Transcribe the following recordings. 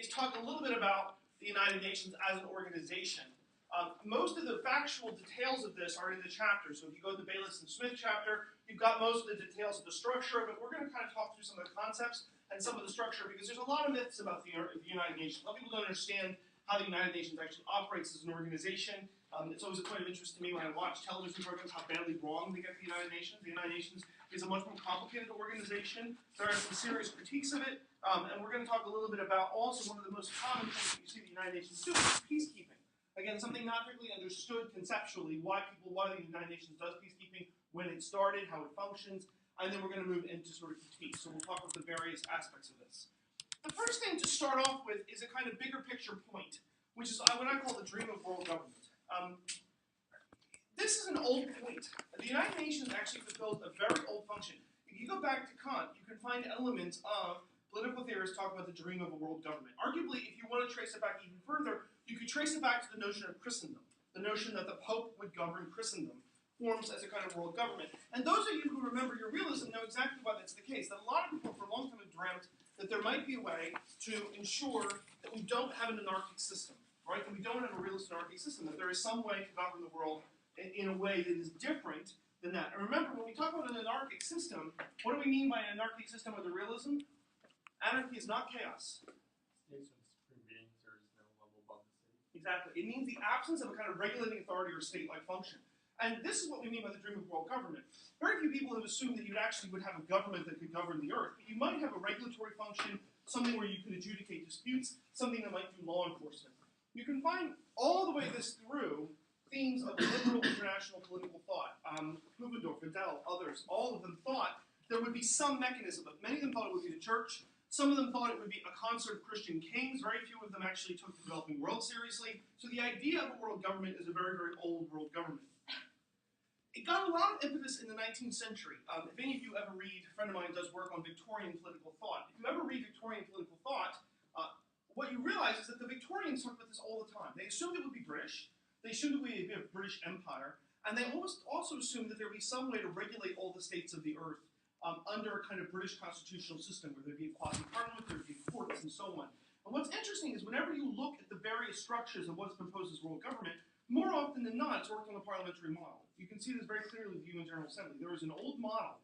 is talk a little bit about the United Nations as an organization. Most of the factual details of this are in the chapter. So if you go to the Bayliss and Smith chapter, you've got most of the details of the structure of it. We're going to kind of talk through some of the concepts and some of the structure because there's a lot of myths about the United Nations. A lot of people don't understand how the United Nations actually operates as an organization. It's always a point of interest to me when I watch television programs how badly wrong they get the United Nations. The United Nations is a much more complicated organization. There are some serious critiques of it, and we're going to talk a little bit about also one of the most common things that you see the United Nations do is peacekeeping. Again, something not particularly understood conceptually, why the United Nations does peacekeeping, when it started, how it functions, and then we're going to move into sort of critique. So we'll talk about the various aspects of this. The first thing to start off with is a kind of bigger picture point, which is what I call the dream of world government. This is an old point. The United Nations actually fulfills a very old function. If you go back to Kant, you can find elements of political theorists talking about the dream of a world government. Arguably, if you want to trace it back even further, you could trace it back to the notion of Christendom. The notion that the Pope would govern Christendom forms as a kind of world government. And those of you who remember your realism know exactly why that's the case. That a lot of people for a long time have dreamt that there might be a way to ensure that we don't have an anarchic system, right? That we don't have a realist anarchic system, that there is some way to govern the world in a way that is different than that. And remember, when we talk about an anarchic system, what do we mean by an anarchic system with a realism? Anarchy is not chaos. States with supreme beings, there is no level above the state. Exactly. It means the absence of a kind of regulating authority or state-like function. And this is what we mean by the dream of world government. Very few people have assumed that you actually would have a government that could govern the earth. But you might have a regulatory function, something where you could adjudicate disputes, something that might do law enforcement. You can find all the way this through themes of liberal international political thought. Pubendorf, Vidal, others, all of them thought there would be some mechanism, but many of them thought it would be the church. Some of them thought it would be a concert of Christian kings. Very few of them actually took the developing world seriously. So the idea of a world government is a very, very old world government. It got a lot of impetus in the 19th century. If any of you ever read, a friend of mine does work on Victorian political thought. If you ever read Victorian political thought, what you realize is that the Victorians talked about this all the time. They assumed it would be British. They assumed it would be a British empire. And they almost also assumed that there would be some way to regulate all the states of the earth under a kind of British constitutional system where there'd be a quasi-parliament, there'd be courts, and so on. And what's interesting is whenever you look at the various structures of what's proposed as world government, more often than not, it's worked on a parliamentary model. You can see this very clearly with the UN General Assembly. There was an old model.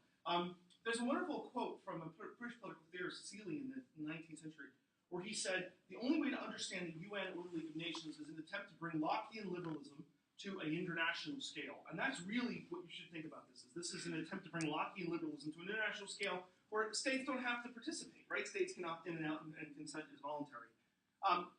There's a wonderful quote from a British political theorist, Seeley, in the 19th century, where he said, the only way to understand the UN or the League of Nations is an attempt to bring Lockean liberalism to an international scale. And that's really what you should think about this. This is an attempt to bring Lockean liberalism to an international scale where states don't have to participate, right? States can opt in and out, and consent is voluntary.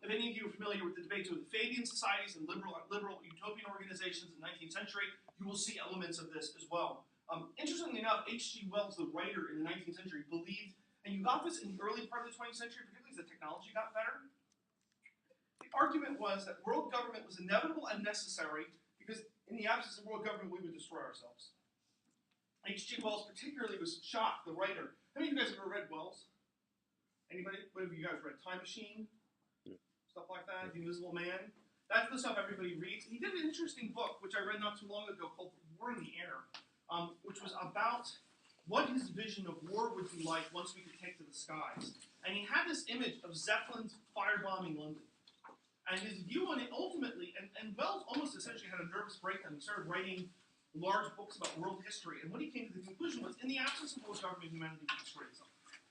If any of you are familiar with the debates with the Fabian societies and liberal utopian organizations in the 19th century, you will see elements of this as well. Interestingly enough, H.G. Wells, the writer in the 19th century, believed, and you got this in the early part of the 20th century, particularly as the technology got better. The argument was that world government was inevitable and necessary because in the absence of world government, we would destroy ourselves. H.G. Wells particularly was shocked, the writer. How many of you guys have ever read Wells? Anybody? What have you guys read? Time Machine? Stuff like that, The Invisible Man. That's the stuff everybody reads. He did an interesting book, which I read not too long ago, called War in the Air, which was about what his vision of war would be like once we could take to the skies. And he had this image of Zeppelins firebombing London. And his view on it ultimately, and Wells almost essentially had a nervous breakdown. He started writing large books about world history. And what he came to the conclusion was, in the absence of world government, humanity would destroy itself.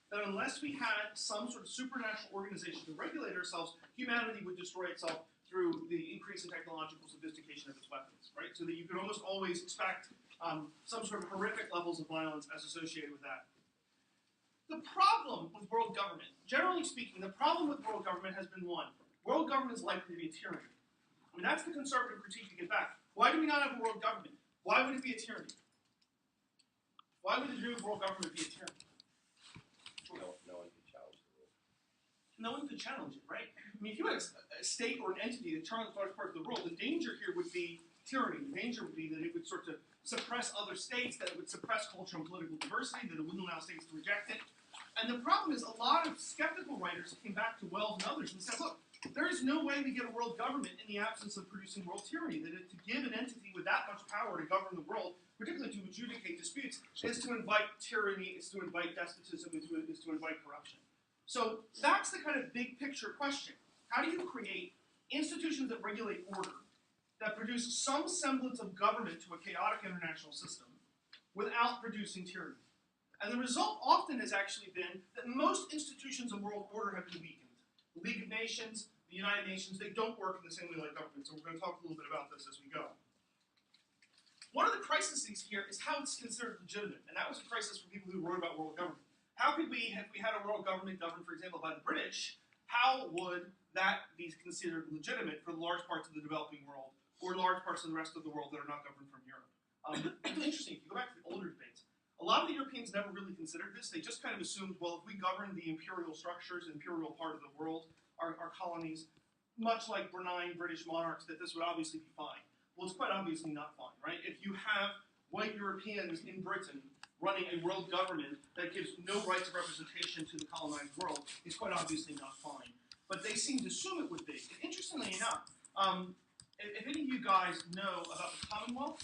That unless we had some sort of supernatural organization to regulate ourselves, humanity would destroy itself through the increase in technological sophistication of its weapons, right? So that you could almost always expect some sort of horrific levels of violence as associated with that. The problem with world government, generally speaking, the problem with world government has been one. World government is likely to be a tyranny. I mean, that's the conservative critique to get back. Why do we not have a world government? Why would it be a tyranny? Why would the dream of world government be a tyranny? No one could challenge the rule. No one could challenge it, right? I mean, if you had a state or an entity that challenged large parts of the world, the danger here would be tyranny. The danger would be that it would sort of suppress other states, that it would suppress cultural and political diversity, that it wouldn't allow states to reject it. And the problem is a lot of skeptical writers came back to Wells and others and said, look, there is no way we get a world government in the absence of producing world tyranny. That to give an entity with that much power to govern the world, particularly to adjudicate disputes, is to invite tyranny, is to invite despotism, is to invite corruption. So that's the kind of big picture question. How do you create institutions that regulate order, that produce some semblance of government to a chaotic international system, without producing tyranny? And the result often has actually been that most institutions of world order have been weakened. The League of Nations, the United Nations, they don't work in the same way like government, so we're going to talk a little bit about this as we go. One of the crises here is how it's considered legitimate, and that was a crisis for people who wrote about world government. How could we, if we had a world government governed, for example, by the British, how would that be considered legitimate for large parts of the developing world, or large parts of the rest of the world that are not governed from Europe? It's interesting, if you go back to the older debates, a lot of the Europeans never really considered this. They just kind of assumed, well, if we govern the imperial structures, imperial part of the world, our colonies, much like benign British monarchs, that this would obviously be fine. Well, it's quite obviously not fine, right? If you have white Europeans in Britain running a world government that gives no rights of representation to the colonized world, it's quite obviously not fine. But they seem to assume it would be. And interestingly enough, if any of you guys know about the Commonwealth,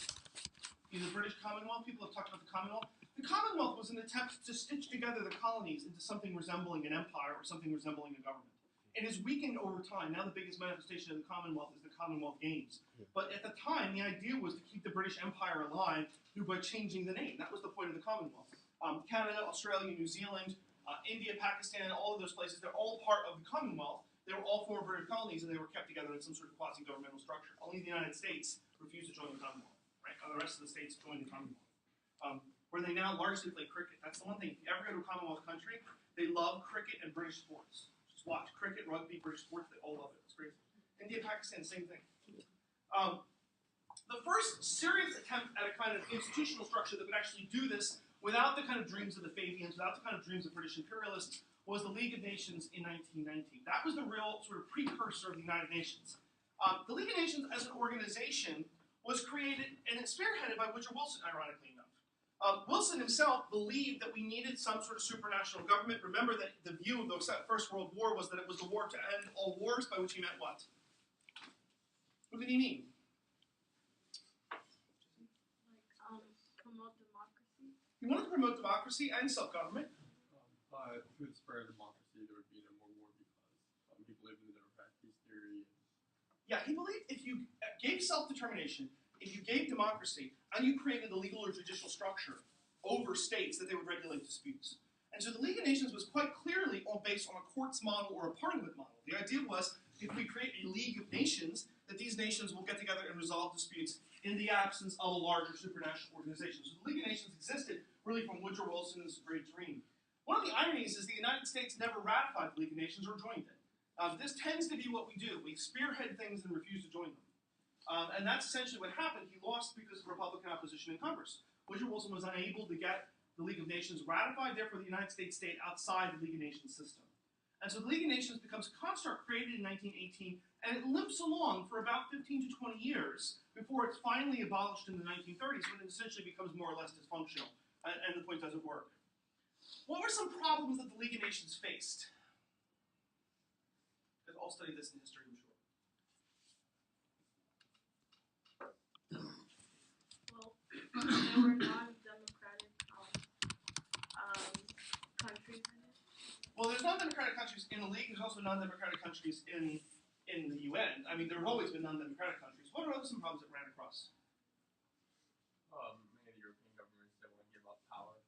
the British Commonwealth, people have talked about the Commonwealth. The Commonwealth was an attempt to stitch together the colonies into something resembling an empire or something resembling a government. It has weakened over time. Now the biggest manifestation of the Commonwealth is the Commonwealth Games. But at the time, the idea was to keep the British Empire alive by changing the name. That was the point of the Commonwealth. Canada, Australia, New Zealand, India, Pakistan, all of those places, they're all part of the Commonwealth. They were all former British colonies, and they were kept together in some sort of quasi-governmental structure. Only the United States refused to join the Commonwealth, right? And the rest of the states joined the Commonwealth. Where they now largely play cricket. That's the one thing. If you ever go to a Commonwealth country, they love cricket and British sports. Watch cricket, rugby, British sports, they all love it. It's crazy. India, Pakistan, same thing. The first serious attempt at a kind of institutional structure that would actually do this without the kind of dreams of the Fabians, without the kind of dreams of British imperialists, was the League of Nations in 1919. That was the real sort of precursor of the United Nations. The League of Nations as an organization was created and it's spearheaded by Woodrow Wilson, ironically enough. Wilson himself believed that we needed some sort of supranational government. Remember that the view of the First World War was that it was the war to end all wars, by which he meant what? What did he mean? Promote democracy. He wanted to promote democracy and self-government. But through the spread of democracy, there would be no more war because people live in the democratic peace theory. Yeah, he believed if you gave self-determination, if you gave democracy, and you created a legal or judicial structure over states, that they would regulate disputes. And so the League of Nations was quite clearly all based on a courts model or a parliament model. The idea was, if we create a League of Nations, that these nations will get together and resolve disputes in the absence of a larger supranational organization. So the League of Nations existed really from Woodrow Wilson's great dream. One of the ironies is the United States never ratified the League of Nations or joined it. This tends to be what we do. We spearhead things and refuse to join them. And that's essentially what happened. He lost because of Republican opposition in Congress. Woodrow Wilson was unable to get the League of Nations ratified, therefore the United States stayed outside the League of Nations system. And so the League of Nations becomes a construct created in 1918, and it limps along for about 15 to 20 years before it's finally abolished in the 1930s, when it essentially becomes more or less dysfunctional, and the point doesn't work. What were some problems that the League of Nations faced? Because I'll study this in history, I'm sure. There were non-democratic countries in it. Well, there's non-democratic countries in the League. There's also non-democratic countries in the UN. I mean, there have always been non-democratic countries. What are some problems that ran across? Many of the European governments don't want to give up power,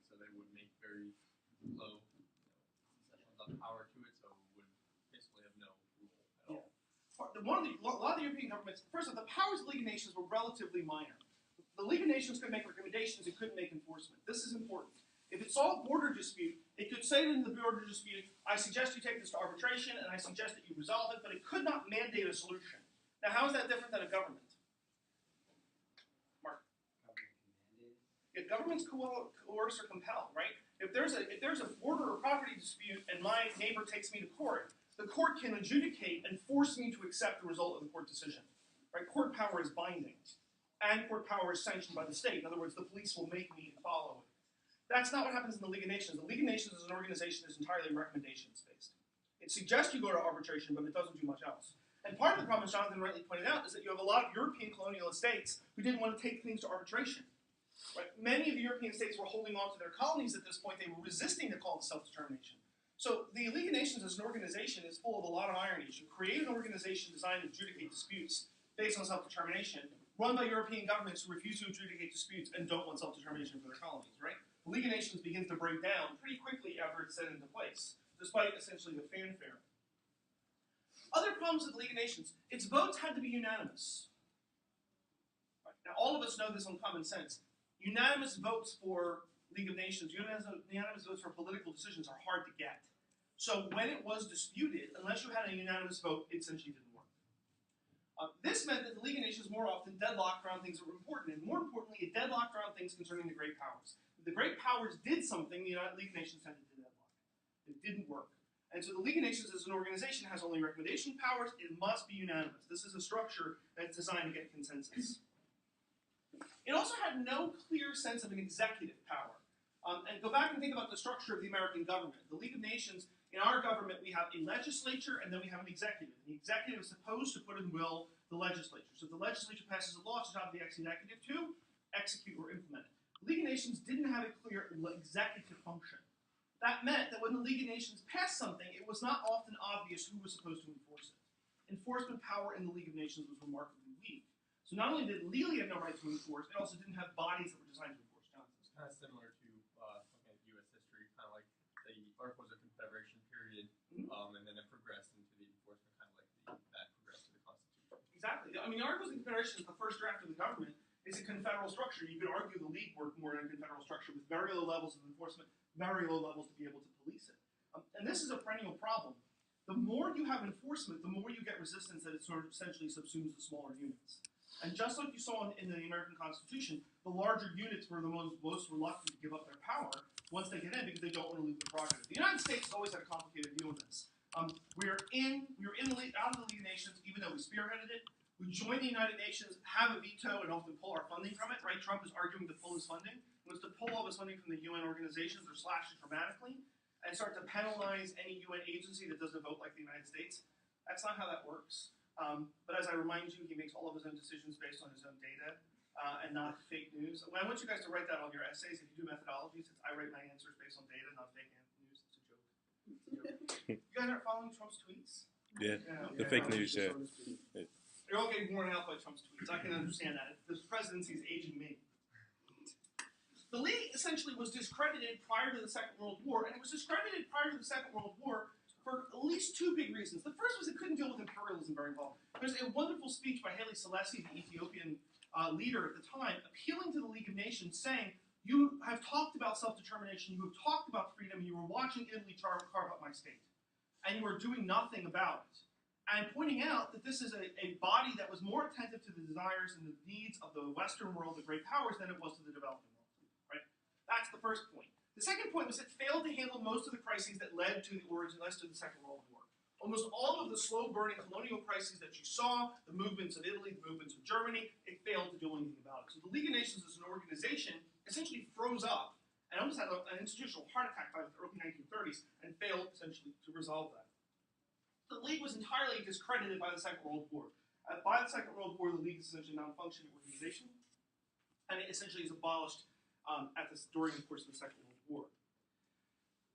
so they would make very low concessions on power to it, so it would basically have no rule at all. A lot of the European governments, first of all, the powers of the League of Nations were relatively minor. The League of Nations could make recommendations, it couldn't make enforcement. This is important. If it saw a border dispute, it could say in the border dispute, I suggest you take this to arbitration, and I suggest that you resolve it, but it could not mandate a solution. Now, how is that different than a government? Mark? If governments coerce or compel, right? If there's a border or property dispute and my neighbor takes me to court, the court can adjudicate and force me to accept the result of the court decision. Right? Court power is binding. And court power is sanctioned by the state. In other words, the police will make me follow it. That's not what happens in the League of Nations. The League of Nations is an organization that's entirely recommendations-based. It suggests you go to arbitration, but it doesn't do much else. And part of the problem, as Jonathan rightly pointed out, is that you have a lot of European colonial states who didn't want to take things to arbitration. Right? Many of the European states were holding on to their colonies at this point. They were resisting the call to self-determination. So the League of Nations as an organization is full of a lot of ironies. You create an organization designed to adjudicate disputes based on self-determination, run by European governments who refuse to adjudicate disputes and don't want self-determination for their colonies, right? The League of Nations begins to break down pretty quickly after it's set into place, despite essentially the fanfare. Other problems with the League of Nations, its votes had to be unanimous. Right. Now, all of us know this on common sense. Unanimous votes for League of Nations, unanimous votes for political decisions are hard to get. So when it was disputed, unless you had a unanimous vote, it essentially didn't work. This meant that the League of Nations more often deadlocked around things that were important, and more importantly, it deadlocked around things concerning the great powers. If the great powers did something, the League of Nations tended to deadlock. It didn't work. And so the League of Nations as an organization has only recommendation powers. It must be unanimous. This is a structure that's designed to get consensus. It also had no clear sense of an executive power. And go back and think about the structure of the American government. The League of Nations, in our government, we have a legislature and then we have an executive. The executive is supposed to put in will the legislature. So if the legislature passes a law, it's the job of the executive to execute or implement it. The League of Nations didn't have a clear executive function. That meant that when the League of Nations passed something, it was not often obvious who was supposed to enforce it. Enforcement power in the League of Nations was remarkably weak. So not only did Lely have no right to enforce, it also didn't have bodies that were designed to enforce. Johnson. It's kind of similar to looking at U.S. history, kind of like the Articles of Confederation period, and then it progressed into the enforcement, kind of like that progressed to the Constitution. Exactly. I mean, the Articles of Confederation is the first draft of the government. It's a confederal structure. You could argue the League worked more in a confederal structure with very low levels of enforcement, very low levels to be able to police it. And this is a perennial problem. The more you have enforcement, the more you get resistance that it sort of essentially subsumes the smaller units. And just like you saw in the American Constitution, the larger units were the most reluctant to give up their power once they get in because they don't want to lose the prerogative. The United States has always had a complicated view of this. We were out of the League of Nations, even though we spearheaded it. We joined the United Nations, have a veto, and often pull our funding from it, right? Trump is arguing to pull his funding. He wants to pull all his funding from the UN organizations or slash it dramatically and start to penalize any UN agency that doesn't vote like the United States. That's not how that works. But as I remind you, he makes all of his own decisions based on his own data and not fake news. I want you guys to write that on your essays. If you do methodologies, I write my answers based on data, not fake news. It's a joke. It's a joke. You guys aren't following Trump's tweets? Yeah, the fake news, yeah. You're all getting worn out by Trump's tweets. I can understand that. The presidency is aging me. The League essentially was discredited prior to the Second World War, and it was discredited prior to the Second World War for at least two big reasons. The first was it couldn't deal with imperialism very well. There's a wonderful speech by Haile Selassie, the Ethiopian leader at the time, appealing to the League of Nations, saying, you have talked about self-determination, you have talked about freedom, you were watching Italy carve up my state, and you are doing nothing about it. And pointing out that this is a body that was more attentive to the desires and the needs of the Western world, the great powers, than it was to the developing world. Right? That's the first point. The second point was it failed to handle most of the crises that led to the origin, led to the Second World War. Almost all of the slow-burning colonial crises that you saw, the movements of Italy, the movements of Germany, it failed to do anything about it. So the League of Nations as an organization essentially froze up and almost had an institutional heart attack by the early 1930s and failed essentially to resolve that. The League was entirely discredited by the Second World War. By the Second World War, the League is essentially a non-functioning organization, and it essentially is abolished during the course of the Second World War.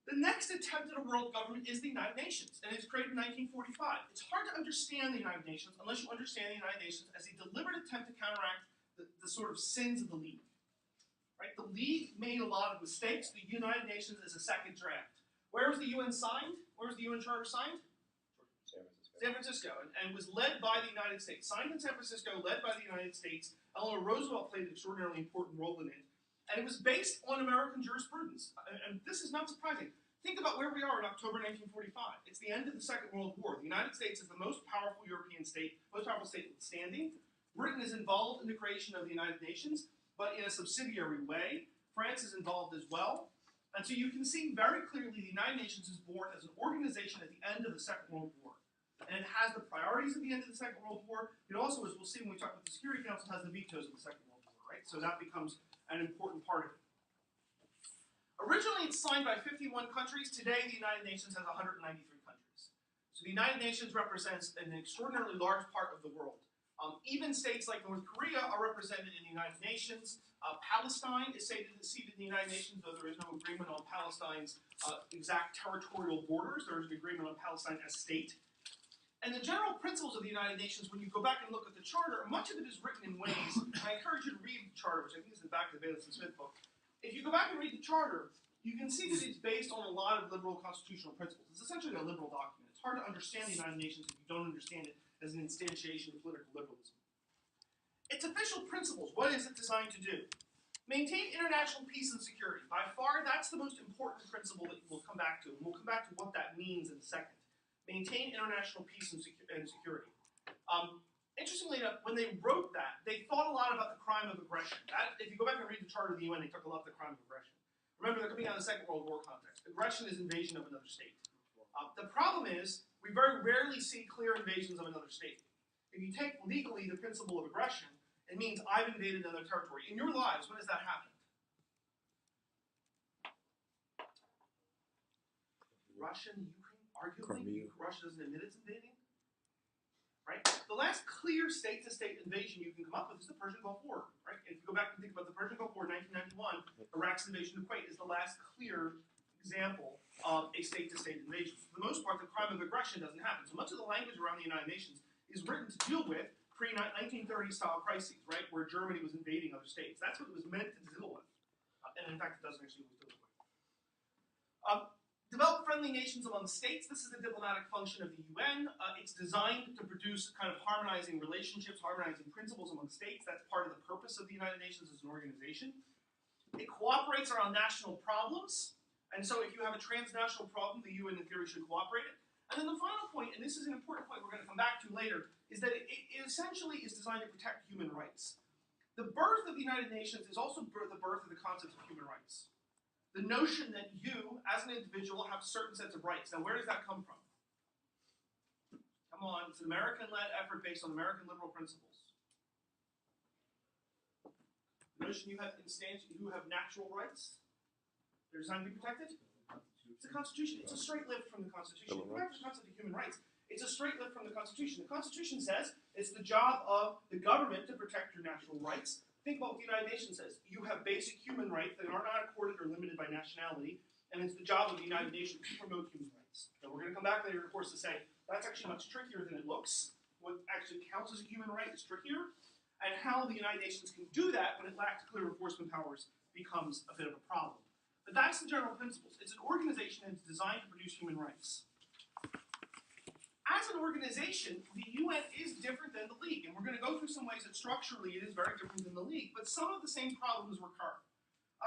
The next attempt at a world government is the United Nations, and it's created in 1945. It's hard to understand the United Nations unless you understand the United Nations as a deliberate attempt to counteract the sort of sins of the League. Right? The League made a lot of mistakes. The United Nations is a second draft. Where was the UN signed? Where was the UN Charter signed? San Francisco, and was led by the United States. Signed in San Francisco, led by the United States. Eleanor Roosevelt played an extraordinarily important role in it. And it was based on American jurisprudence. And this is not surprising. Think about where we are in October 1945. It's the end of the Second World War. The United States is the most powerful European state, most powerful state standing. Britain is involved in the creation of the United Nations, but in a subsidiary way. France is involved as well. And so you can see very clearly the United Nations is born as an organization at the end of the Second World War. And it has the priorities at the end of the Second World War. It also, as we'll see when we talk about the Security Council, has the vetoes of the Second World War, right? So that becomes an important part of it. Originally, it's signed by 51 countries. Today, the United Nations has 193 countries. So the United Nations represents an extraordinarily large part of the world. Even states like North Korea are represented in the United Nations. Palestine is seated in the United Nations, though there is no agreement on Palestine's exact territorial borders. There is an agreement on Palestine as state. And the general principles of the United Nations, when you go back and look at the Charter, much of it is written in ways, and I encourage you to read the Charter, which I think is in the back of the Bailiff and Smith book. If you go back and read the Charter, you can see that it's based on a lot of liberal constitutional principles. It's essentially a liberal document. It's hard to understand the United Nations if you don't understand it as an instantiation of political liberalism. Its official principles, what is it designed to do? Maintain international peace and security. By far, that's the most important principle that we'll come back to. And we'll come back to what that means in a second. Maintain international peace and security. Interestingly enough, when they wrote that, they thought a lot about the crime of aggression. If you go back and read the Charter of the UN, they talk a lot about the crime of aggression. Remember, they're coming out of the Second World War context. Aggression is invasion of another state. The problem is, we very rarely see clear invasions of another state. If you take legally the principle of aggression, it means I've invaded another territory. In your lives, when has that happened? Russia and Ukraine, arguably, Russia doesn't admit it's invading. Right? The last clear state-to-state invasion you can come up with is the Persian Gulf War. Right? If you go back and think about the Persian Gulf War in 1991, Iraq's invasion of Kuwait is the last clear example of a state-to-state invasion. For the most part, the crime of aggression doesn't happen. So much of the language around the United Nations is written to deal with pre-1930 style crises, right, where Germany was invading other states. That's what it was meant to deal with. And in fact, it doesn't actually deal with it. Develop friendly nations among states. This is the diplomatic function of the UN. It's designed to produce kind of harmonizing relationships, harmonizing principles among states. That's part of the purpose of the United Nations as an organization. It cooperates around national problems. And so if you have a transnational problem, the UN in theory should cooperate it. And then the final point, and this is an important point we're going to come back to later, is that it essentially is designed to protect human rights. The birth of the United Nations is also the birth of the concept of human rights. The notion that you, as an individual, have certain sets of rights. Now, where does that come from? Come on, it's an American-led effort based on American liberal principles. The notion you have natural rights, they're designed to be protected. It's the Constitution. It's a straight lift from the Constitution. Go back to the concept of human rights. It's a straight lift from the Constitution. The Constitution says it's the job of the government to protect your natural rights. Think about what the United Nations says. You have basic human rights that are not accorded or limited by nationality, and it's the job of the United Nations to promote human rights. Now, we're going to come back later, of course, to say that's actually much trickier than it looks. What actually counts as a human right is trickier, and how the United Nations can do that when it lacks clear enforcement powers becomes a bit of a problem. But that's the general principles. It's an organization that's designed to produce human rights. As an organization, the UN is different than the League, and we're going to go through some ways that structurally it is very different than the League, but some of the same problems recur.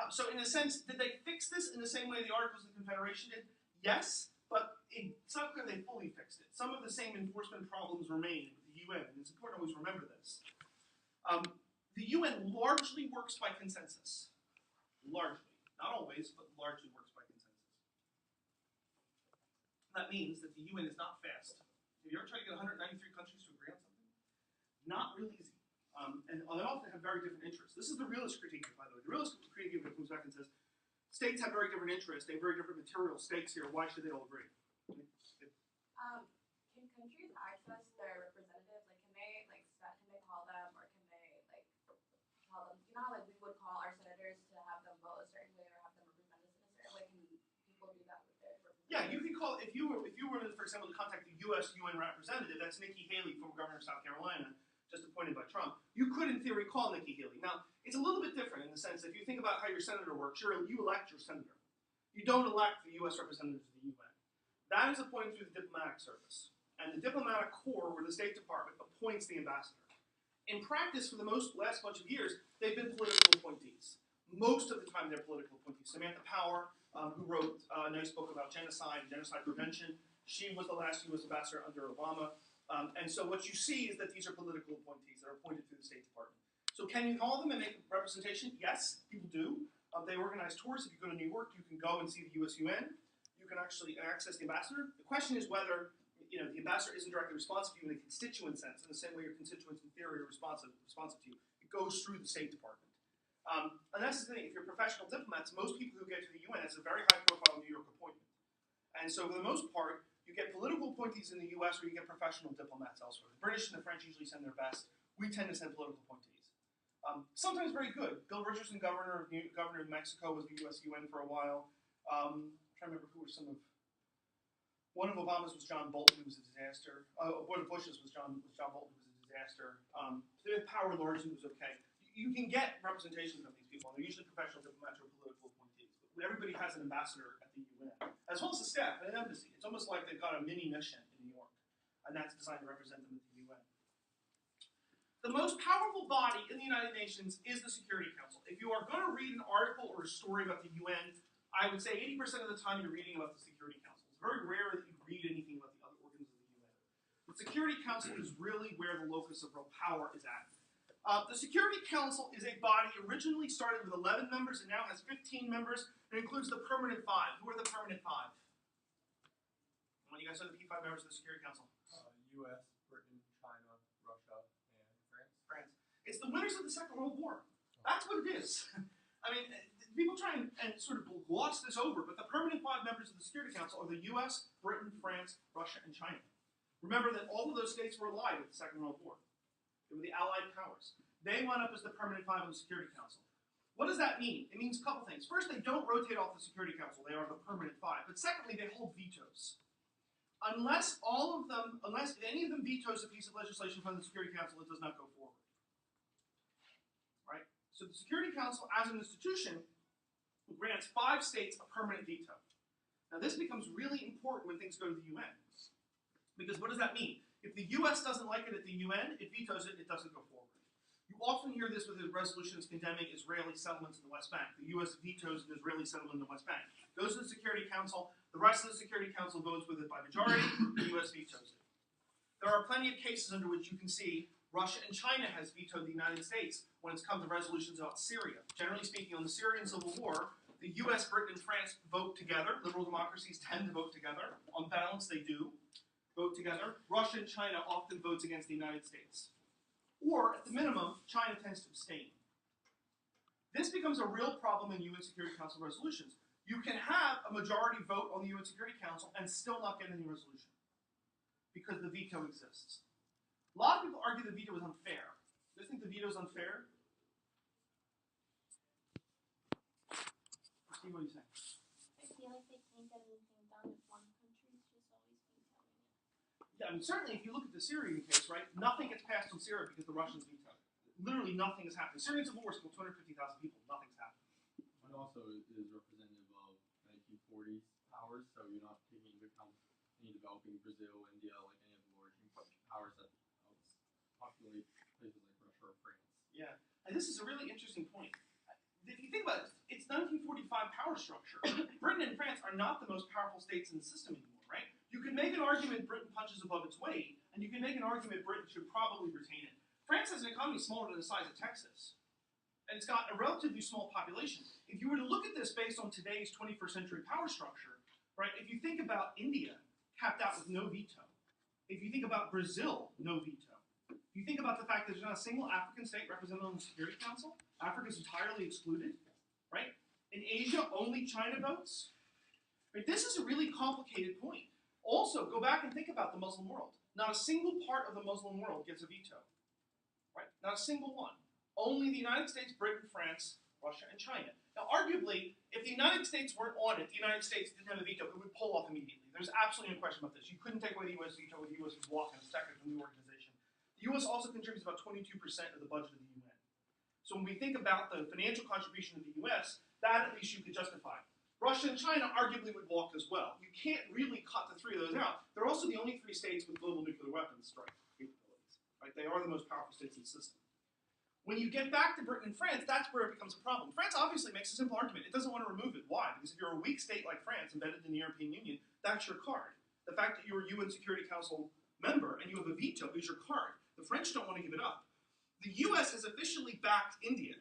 So in a sense, did they fix this in the same way the Articles of Confederation did? Yes, but it's not clear they fully fixed it. Some of the same enforcement problems remain with the UN, and it's important to always remember this. The UN largely works by consensus. Largely. Not always, but largely works by consensus. That means that the UN is not fast. Have you ever tried to get 193 countries to agree on something? Not real easy. And they often have very different interests. This is the realist critique, by the way. The realist critique comes back and says, states have very different interests. They have very different material stakes here. Why should they all agree? Can countries access their representatives? Like, can they call them, or can they tell them? You know how we would call our senators to have them vote a certain way or have them represent us in a certain way. Can people do that with their representatives? Yeah, you could call if you were, for example, to contact the U.S. UN representative. That's Nikki Haley, former governor of South Carolina, just appointed by Trump. You could, in theory, call Nikki Haley. Now, it's a little bit different in the sense that if you think about how your senator works, you elect your senator. You don't elect the U.S. representatives of the UN. That is appointed through the diplomatic service. And the diplomatic corps, or the State Department, appoints the ambassador. In practice, for the last bunch of years, they've been political appointees. Most of the time, they're political appointees. Samantha Power, who wrote a nice book about genocide and genocide prevention, she was the last U.S. ambassador under Obama. And so what you see is that these are political appointees that are appointed through the State Department. So can you call them and make representation? Yes, people do. They organize tours. If you go to New York, you can go and see the U.S. UN. You can actually access the ambassador. The question is whether the ambassador isn't directly responsive to you in a constituent sense, in the same way your constituents in theory are responsive to you. It goes through the State Department. And that's the thing. If you're professional diplomats, most people who get to the UN, it's a very high-profile New York appointment. And so for the most part, you get political appointees in the U.S. or you get professional diplomats elsewhere. The British and the French usually send their best. We tend to send political appointees. Sometimes very good. Bill Richardson, governor of Mexico, was the U.S. UN for a while. I'm trying to remember who were some of. One of Obama's was John Bolton, who was a disaster. One of Bush's was John Bolton, who was a disaster. The power largely was okay. You can get representation from these people. They're usually professional diplomats or political appointees. But everybody has an ambassador at the UN, as well as the staff at an embassy. It's almost like they've got a mini mission in New York, and that's designed to represent them at the UN. The most powerful body in the United Nations is the Security Council. If you are going to read an article or a story about the UN, I would say 80% of the time you're reading about the Security Council. It's very rare that you read anything about the other organs of the UN. The Security Council is really where the locus of real power is at. The Security Council is a body originally started with 11 members and now has 15 members. It includes the permanent 5. Who are the permanent 5? When you guys are the P5 members of the Security Council? U.S., Britain, China, Russia, and France. It's the winners of the Second World War. That's what it is. I mean, people try and sort of gloss this over, but the permanent 5 members of the Security Council are the U.S., Britain, France, Russia, and China. Remember that all of those states were allied at the Second World War. They were the Allied powers. They wound up as the permanent 5 of the Security Council. What does that mean? It means a couple things. First, they don't rotate off the Security Council. They are the permanent 5. But secondly, they hold vetoes. Unless any of them vetoes a piece of legislation from the Security Council, it does not go forward. Right? So the Security Council, as an institution, grants 5 states a permanent veto. Now this becomes really important when things go to the UN. Because what does that mean? If the US doesn't like it at the UN, it vetoes it, it doesn't go forward. You often hear this with the resolutions condemning Israeli settlements in the West Bank. The US vetoes an Israeli settlement in the West Bank. Goes to the Security Council, the rest of the Security Council votes with it by majority, the US vetoes it. There are plenty of cases under which you can see Russia and China has vetoed the United States when it's come to resolutions about Syria. Generally speaking, on the Syrian civil war, the US, Britain, and France vote together. Liberal democracies tend to vote together. On balance, they do vote together. Russia and China often votes against the United States. Or, at the minimum, China tends to abstain. This becomes a real problem in UN Security Council resolutions. You can have a majority vote on the UN Security Council and still not get any resolution because the veto exists. A lot of people argue the veto is unfair. Do you think the veto is unfair? Steve, what do you think? I feel like they can't get anything done if one country is just always vetoing it. Yeah, I mean, certainly if you look at the Syrian case, right, nothing gets passed on Syria because the Russians veto it. Literally nothing is happening. Syrian civil war killed 250,000 people. Nothing's happening. And also is representative of 1940s powers, so you're not taking into account any developing Brazil, India, like any of the large powers that populate places like Russia or France. Yeah, and this is a really interesting point. If you think about it, it's 1945 power structure. Britain and France are not the most powerful states in the system anymore, right? You can make an argument Britain punches above its weight, and you can make an argument Britain should probably retain it. France has an economy smaller than the size of Texas, and it's got a relatively small population. If you were to look at this based on today's 21st century power structure, right, if you think about India, capped out with no veto. If you think about Brazil, no veto. If you think about the fact that there's not a single African state represented on the Security Council, Africa is entirely excluded, right? In Asia, only China votes. Right? This is a really complicated point. Also, go back and think about the Muslim world. Not a single part of the Muslim world gets a veto, right? Not a single one. Only the United States, Britain, France, Russia, and China. Now, arguably, if the United States weren't on it, the United States didn't have a veto, it would pull off immediately. There's absolutely no question about this. You couldn't take away the U.S. veto, the U.S. would walk in a second from the organization. The U.S. also contributes about 22% of the budget of the UN. So when we think about the financial contribution of the U.S., that at least you could justify. Russia and China arguably would walk as well. You can't really cut the 3 of those out. They're also the only 3 states with global nuclear weapons strike capabilities. Right? They are the most powerful states in the system. When you get back to Britain and France, that's where it becomes a problem. France obviously makes a simple argument. It doesn't want to remove it. Why? Because if you're a weak state like France embedded in the European Union, that's your card. The fact that you're a UN Security Council member and you have a veto is your card. The French don't want to give it up. The US has officially backed India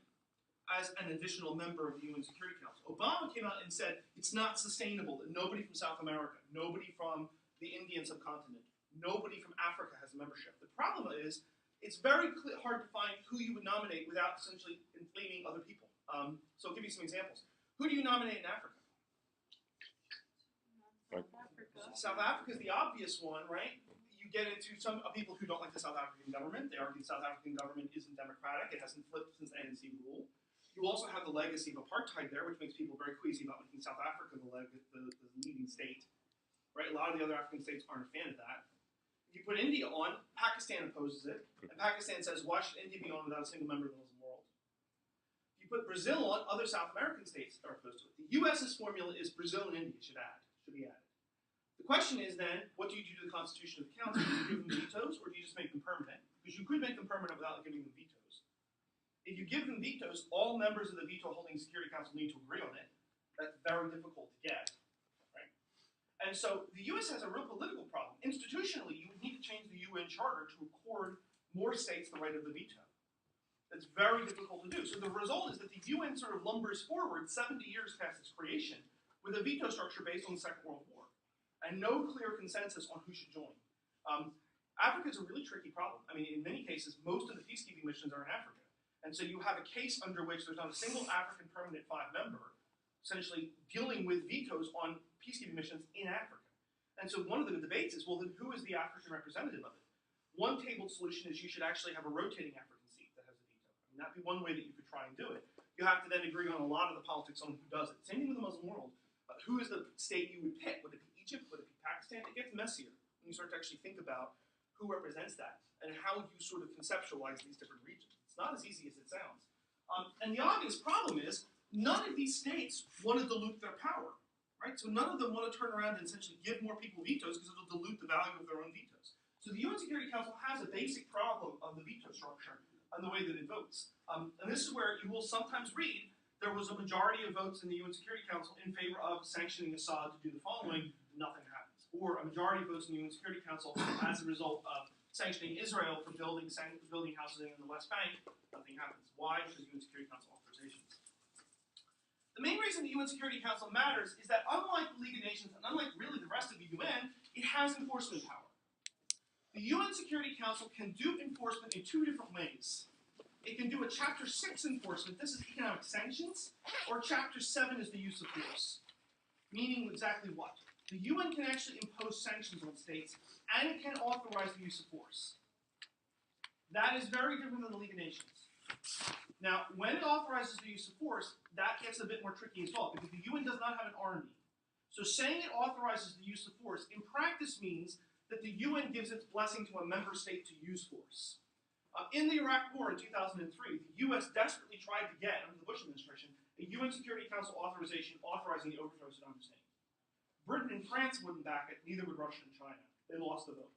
as an additional member of the UN Security Council. Obama came out and said it's not sustainable that nobody from South America, nobody from the Indian subcontinent, nobody from Africa has a membership. The problem is it's very hard to find who you would nominate without essentially inflaming other people. So I'll give you some examples. Who do you nominate in Africa? South Africa. South Africa is the obvious one, right? You get into some people who don't like the South African government. They argue the South African government isn't democratic. It hasn't flipped since ANC rule. You also have the legacy of apartheid there, which makes people very queasy about making South Africa the leading state. Right? A lot of the other African states aren't a fan of that. If you put India on, Pakistan opposes it, and Pakistan says, why should India be on without a single member of the Muslim world? If you put Brazil on, other South American states are opposed to it. The U.S.'s formula is Brazil and India should be added. The question is then, what do you do to the Constitution of the Council? Do you give them vetoes, or do you just make them permanent? Because you could make them permanent without giving them vetoes. If you give them vetoes, all members of the veto-holding Security Council need to agree on it. That's very difficult to get, right? And so the U.S. has a real political problem. Institutionally, you would need to change the UN Charter to accord more states the right of the veto. That's very difficult to do. So the result is that the UN sort of lumbers forward 70 years past its creation with a veto structure based on the Second World War, and no clear consensus on who should join. Africa is a really tricky problem. I mean, in many cases, most of the peacekeeping missions are in Africa. And so you have a case under which there's not a single African permanent five-member essentially dealing with vetoes on peacekeeping missions in Africa. And so one of the debates is, well, then who is the African representative of it? One tabled solution is you should actually have a rotating African seat that has a veto. I mean, that'd be one way that you could try and do it. You have to then agree on a lot of the politics on who does it. Same thing with the Muslim world. Who is the state you would pick? Would it be Egypt? Would it be Pakistan? It gets messier when you start to actually think about who represents that and how you sort of conceptualize these different regions. It's not as easy as it sounds. And the obvious problem is none of these states want to dilute their power, right? So none of them want to turn around and essentially give more people vetoes because it'll dilute the value of their own vetoes. So the UN Security Council has a basic problem of the veto structure and the way that it votes. And this is where you will sometimes read there was a majority of votes in the UN Security Council in favor of sanctioning Assad to do the following, nothing happens. Or a majority of votes in the UN Security Council as a result of sanctioning Israel for building houses in the West Bank, nothing happens. Why? Because UN Security Council authorizations. The main reason the UN Security Council matters is that unlike the League of Nations and unlike really the rest of the UN, it has enforcement power. The UN Security Council can do enforcement in two different ways. It can do a Chapter 6 enforcement, this is economic sanctions, or Chapter 7 is the use of force. Meaning exactly what? The UN can actually impose sanctions on states, and it can authorize the use of force. That is very different than the League of Nations. Now, when it authorizes the use of force, that gets a bit more tricky as well, because the UN does not have an army. So saying it authorizes the use of force, in practice means that the UN gives its blessing to a member state to use force. In the Iraq War in 2003, the U.S. desperately tried to get, under the Bush administration, a UN Security Council authorization authorizing the overthrow of Saddam Hussein. Britain and France wouldn't back it, neither would Russia and China. They lost the vote.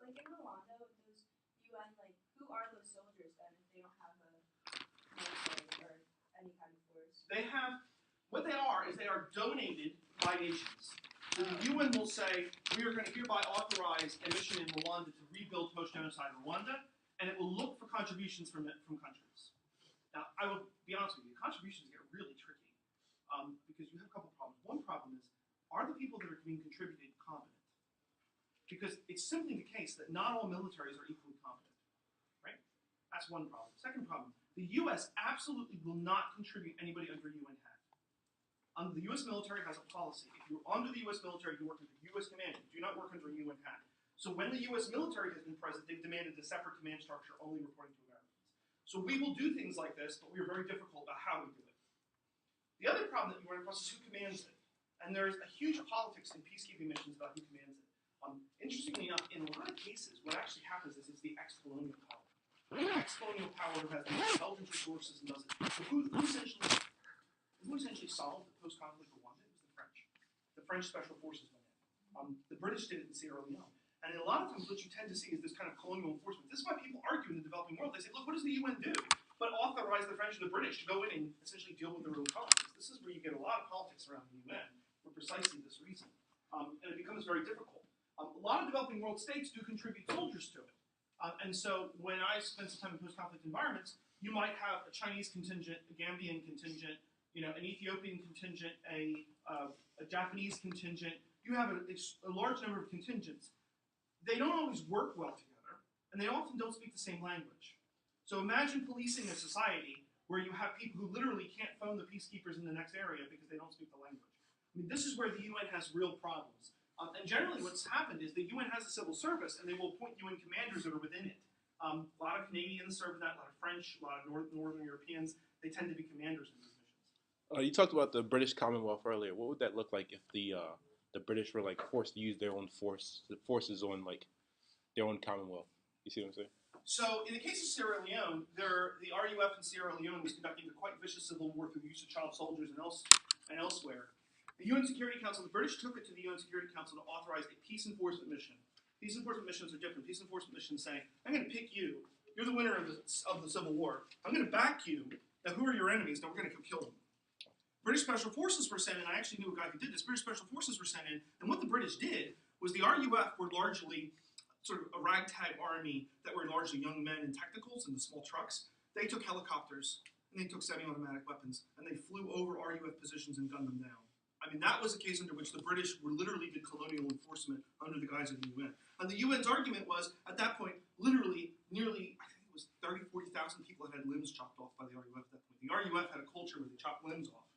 Like in Rwanda, with those UN, like, who are those soldiers then if they don't have a military or any kind of force? They have, what they are is they are donated by nations. So the UN will say, we are going to hereby authorize a mission in Rwanda to rebuild post-genocide Rwanda, and it will look for contributions from countries. Now, I will be honest with you, contributions get really tricky, because you have a couple problems. One problem is, are the people that are being contributed competent? Because it's simply the case that not all militaries are equally competent, right? That's one problem. Second problem, the US absolutely will not contribute anybody under UN hat. The U.S. military has a policy. If you're under the U.S. military, you work under U.S. command. You do not work under a UN hat. So when the U.S. military has been present, they've demanded a separate command structure only reporting to Americans. So we will do things like this, but we are very difficult about how we do it. The other problem that you run across is who commands it. And there's a huge politics in peacekeeping missions about who commands it. Interestingly enough, in a lot of cases, what actually happens is it's the ex-colonial power. The ex-colonial power who has the intelligence resources and does it. So who essentially solved the post-conflict Rwanda? It was the French. The French special forces went in. The British did it in Sierra Leone. And a lot of times what you tend to see is this kind of colonial enforcement. This is why people argue in the developing world. They say, look, what does the UN do? But authorize the French and the British to go in and essentially deal with their own colonies. This is where you get a lot of politics around the UN for precisely this reason. And it becomes very difficult. A lot of developing world states do contribute soldiers to it. And so when I spend some time in post-conflict environments, you might have a Chinese contingent, a Gambian contingent, an Ethiopian contingent, a Japanese contingent. You have a large number of contingents. They don't always work well together, and they often don't speak the same language. So imagine policing a society where you have people who literally can't phone the peacekeepers in the next area because they don't speak the language. I mean, this is where the UN has real problems. And generally what's happened is the UN has a civil service, and they will appoint UN commanders that are within it. A lot of Canadians serve in that, a lot of French, a lot of Northern Europeans. They tend to be commanders in these missions. You talked about the British Commonwealth earlier. What would that look like if the British were like forced to use their own forces on like their own Commonwealth? You see what I'm saying? So, in the case of Sierra Leone, the RUF in Sierra Leone was conducting a quite vicious civil war through the use of child soldiers and elsewhere. The UN Security Council, the British took it to the UN Security Council to authorize a peace enforcement mission. Peace enforcement missions are different. Peace enforcement missions say, I'm going to pick you. You're the winner of the Civil War. I'm going to back you. Now, who are your enemies? Now, we're going to kill them. British Special Forces were sent in. I actually knew a guy who did this. British Special Forces were sent in, and what the British did was the RUF were largely sort of a ragtag army that were largely young men in technicals and the small trucks. They took helicopters, and they took semi-automatic weapons, and they flew over RUF positions and gunned them down. I mean, that was a case under which the British were literally did colonial enforcement under the guise of the UN. And the UN's argument was, at that point, literally, nearly, I think it was 30,000, 40,000 people had limbs chopped off by the RUF at that point. The RUF had a culture where they chopped limbs off.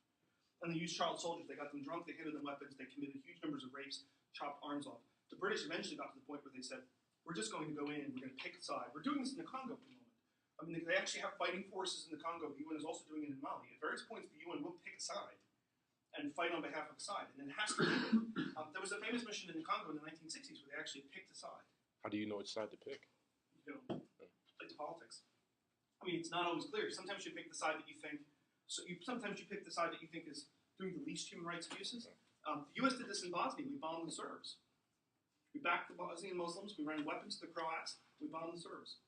And they used child soldiers. They got them drunk, they handed them weapons, they committed huge numbers of rapes, chopped arms off. The British eventually got to the point where they said, we're just going to go in, we're going to pick a side. We're doing this in the Congo at the moment. I mean, they actually have fighting forces in the Congo. The UN is also doing it in Mali. At various points, the UN will pick a side and fight on behalf of a side, and then it has to do it. There was a famous mission in the Congo in the 1960s where they actually picked a side. How do you know which side to pick? You know, like politics. I mean, it's not always clear. Sometimes you pick the side that you think. Sometimes you pick the side that you think is doing the least human rights abuses. The U.S. did this in Bosnia. We bombed the Serbs. We backed the Bosnian Muslims. We ran weapons to the Croats. We bombed the Serbs.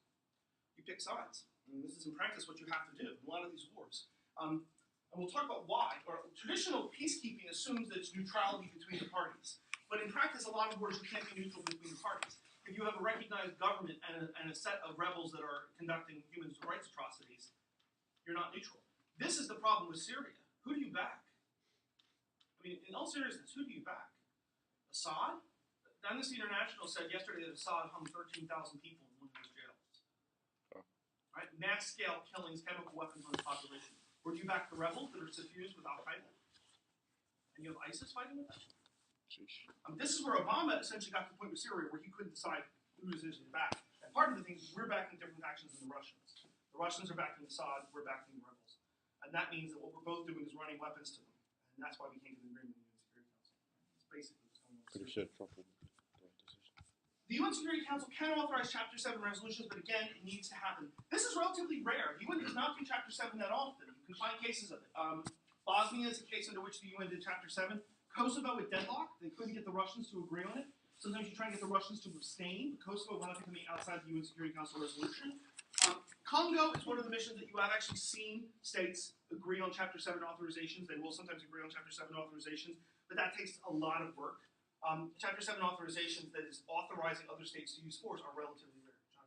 You pick sides. I mean, this is in practice what you have to do in a lot of these wars. And we'll talk about why. Traditional peacekeeping assumes that it's neutrality between the parties. But in practice, a lot of wars you can't be neutral between the parties. If you have a recognized government and a set of rebels that are conducting human rights atrocities, you're not neutral. This is the problem with Syria. Who do you back? I mean, in all seriousness, who do you back? Assad? Amnesty International said yesterday that Assad hung 13,000 people in one of his jails. Right? Mass-scale killings, chemical weapons on the population. Or do you back the rebels that are suffused with Al-Qaeda? And you have ISIS fighting with them? This is where Obama essentially got to the point with Syria where he couldn't decide who to essentially back. And part of the thing is we're backing different factions than the Russians. The Russians are backing Assad, we're backing the rebels. And that means that what we're both doing is running weapons to them. And that's why we can't get an agreement in the UN Security Council. It's basically what's going on. Pretty sure Trump will make the right decision. The UN Security Council can authorize Chapter 7 resolutions, but again, it needs to happen. This is relatively rare. The UN does not do Chapter 7 that often. You can find cases of it. Bosnia is a case under which the UN did Chapter 7. Kosovo with deadlock. They couldn't get the Russians to agree on it. Sometimes you try and get the Russians to abstain. Kosovo wound up becoming outside the UN Security Council resolution. Congo is one of the missions that you have actually seen states agree on Chapter 7 authorizations. They will sometimes agree on Chapter 7 authorizations, but that takes a lot of work. Chapter 7 authorizations that is authorizing other states to use force are relatively rare. John?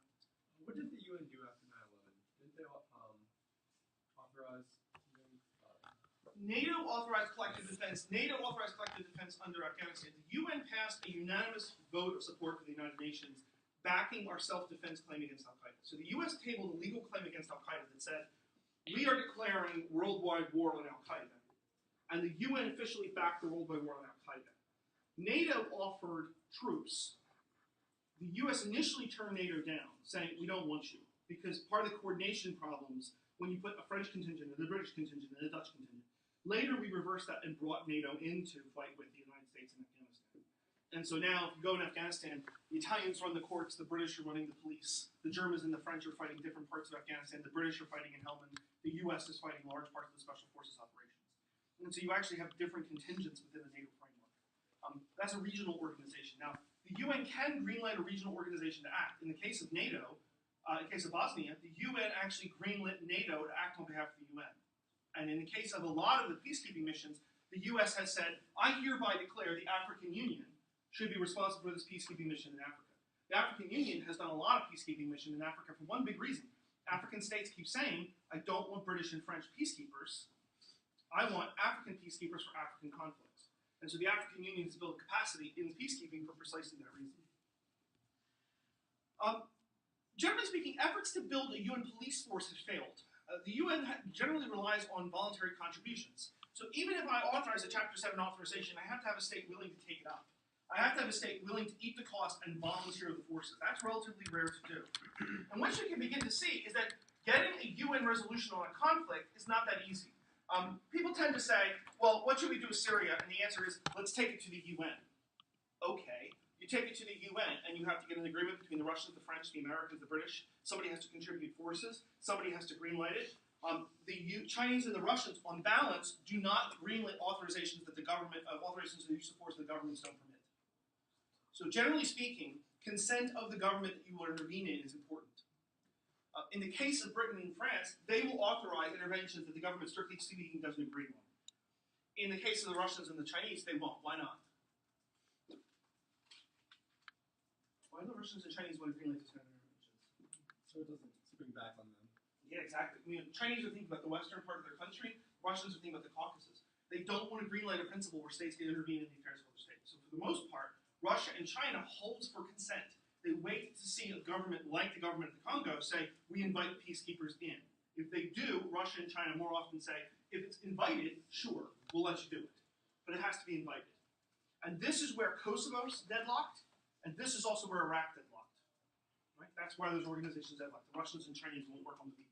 What did the UN do after 9/11? Didn't they authorize? NATO authorized collective defense. NATO authorized collective defense under Afghanistan. The UN passed a unanimous vote of support for the United Nations, backing our self-defense claim against Al-Qaeda. So the U.S. tabled a legal claim against Al-Qaeda that said, we are declaring worldwide war on Al-Qaeda. And the UN officially backed the worldwide war on Al-Qaeda. NATO offered troops. The U.S. initially turned NATO down, saying, we don't want you, because part of the coordination problems when you put a French contingent, and a British contingent, and a Dutch contingent. Later, we reversed that and brought NATO in to fight with the United States in Afghanistan. And so now, if you go in Afghanistan, the Italians run the courts, the British are running the police, the Germans and the French are fighting different parts of Afghanistan, the British are fighting in Helmand, the U.S. is fighting large parts of the Special Forces operations. And so you actually have different contingents within the NATO framework. That's a regional organization. Now, the UN can greenlight a regional organization to act. In the case of NATO, in the case of Bosnia, the UN actually greenlit NATO to act on behalf of the UN. And in the case of a lot of the peacekeeping missions, the U.S. has said, I hereby declare the African Union should be responsible for this peacekeeping mission in Africa. The African Union has done a lot of peacekeeping mission in Africa for one big reason. African states keep saying, I don't want British and French peacekeepers. I want African peacekeepers for African conflicts. And so the African Union has built capacity in peacekeeping for precisely that reason. Generally speaking, efforts to build a UN police force have failed. The UN generally relies on voluntary contributions. So even if I authorize a Chapter 7 authorization, I have to have a state willing to take it up. I have to have a state willing to eat the cost and volunteer the forces. That's relatively rare to do. And what you can begin to see is that getting a UN resolution on a conflict is not that easy. People tend to say, well, what should we do with Syria? And the answer is, let's take it to the UN. Okay, you take it to the UN, and you have to get an agreement between the Russians, the French, the Americans, the British. Somebody has to contribute forces. Somebody has to greenlight it. The Chinese and the Russians, on balance, do not greenlight authorizations that the government, authorizations of the use of force that the governments don't permit. So generally speaking, consent of the government that you will intervene in is important. In the case of Britain and France, they will authorize interventions that the government, strictly speaking, doesn't agree on. In the case of the Russians and the Chinese, they won't. Why not? Why do the Russians and Chinese want to greenlight this kind of interventions? So it doesn't spring back on them. Yeah, exactly. I mean, Chinese are thinking about the western part of their country. Russians are thinking about the Caucasus. They don't want to greenlight a principle where states can intervene in the affairs of other states. So for the most part, Russia and China holds for consent. They wait to see a government like the government of the Congo say, we invite peacekeepers in. If they do, Russia and China more often say, if it's invited, sure, we'll let you do it. But it has to be invited. And this is where Kosovo's deadlocked, and this is also where Iraq deadlocked. Right? That's why those organizations deadlocked. The Russians and Chinese won't work on the veto.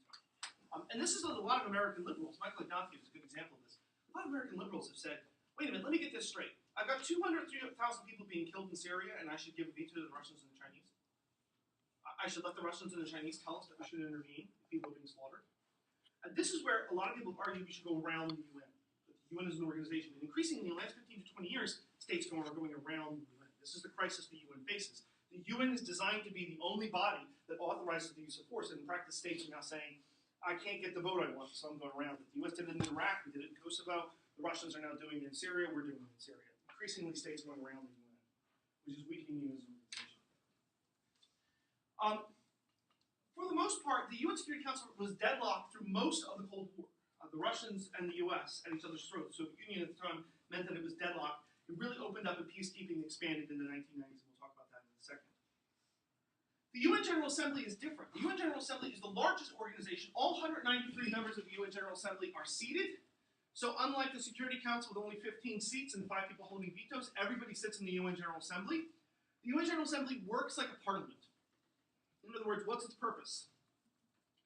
And this is a lot of American liberals. Michael Ignatieff is a good example of this. A lot of American liberals have said, wait a minute, let me get this straight. I've got 200,000 people being killed in Syria, and I should give a veto to the Russians and the Chinese. I should let the Russians and the Chinese tell us that we should intervene if people are being slaughtered. And this is where a lot of people argue we should go around the UN. The UN is an organization, and increasingly in the last 15 to 20 years, states are going around the UN. This is the crisis the UN faces. The UN is designed to be the only body that authorizes the use of force, and in practice, states are now saying, I can't get the vote I want, so I'm going around it. The US did it in Iraq, we did it in Kosovo. The Russians are now doing it in Syria, we're doing it in Syria. Increasingly, states are going around the UN, which is weakening you as an organization. For the most part, the UN Security Council was deadlocked through most of the Cold War. The Russians and the US at each other's throats. So the Union at the time meant that it was deadlocked. It really opened up and peacekeeping expanded in the 1990s, and we'll talk about that in a second. The UN General Assembly is different. The UN General Assembly is the largest organization. All 193 members of the UN General Assembly are seated. So unlike the Security Council with only 15 seats and 5 people holding vetoes, everybody sits in the UN General Assembly. The UN General Assembly works like a parliament. In other words, what's its purpose?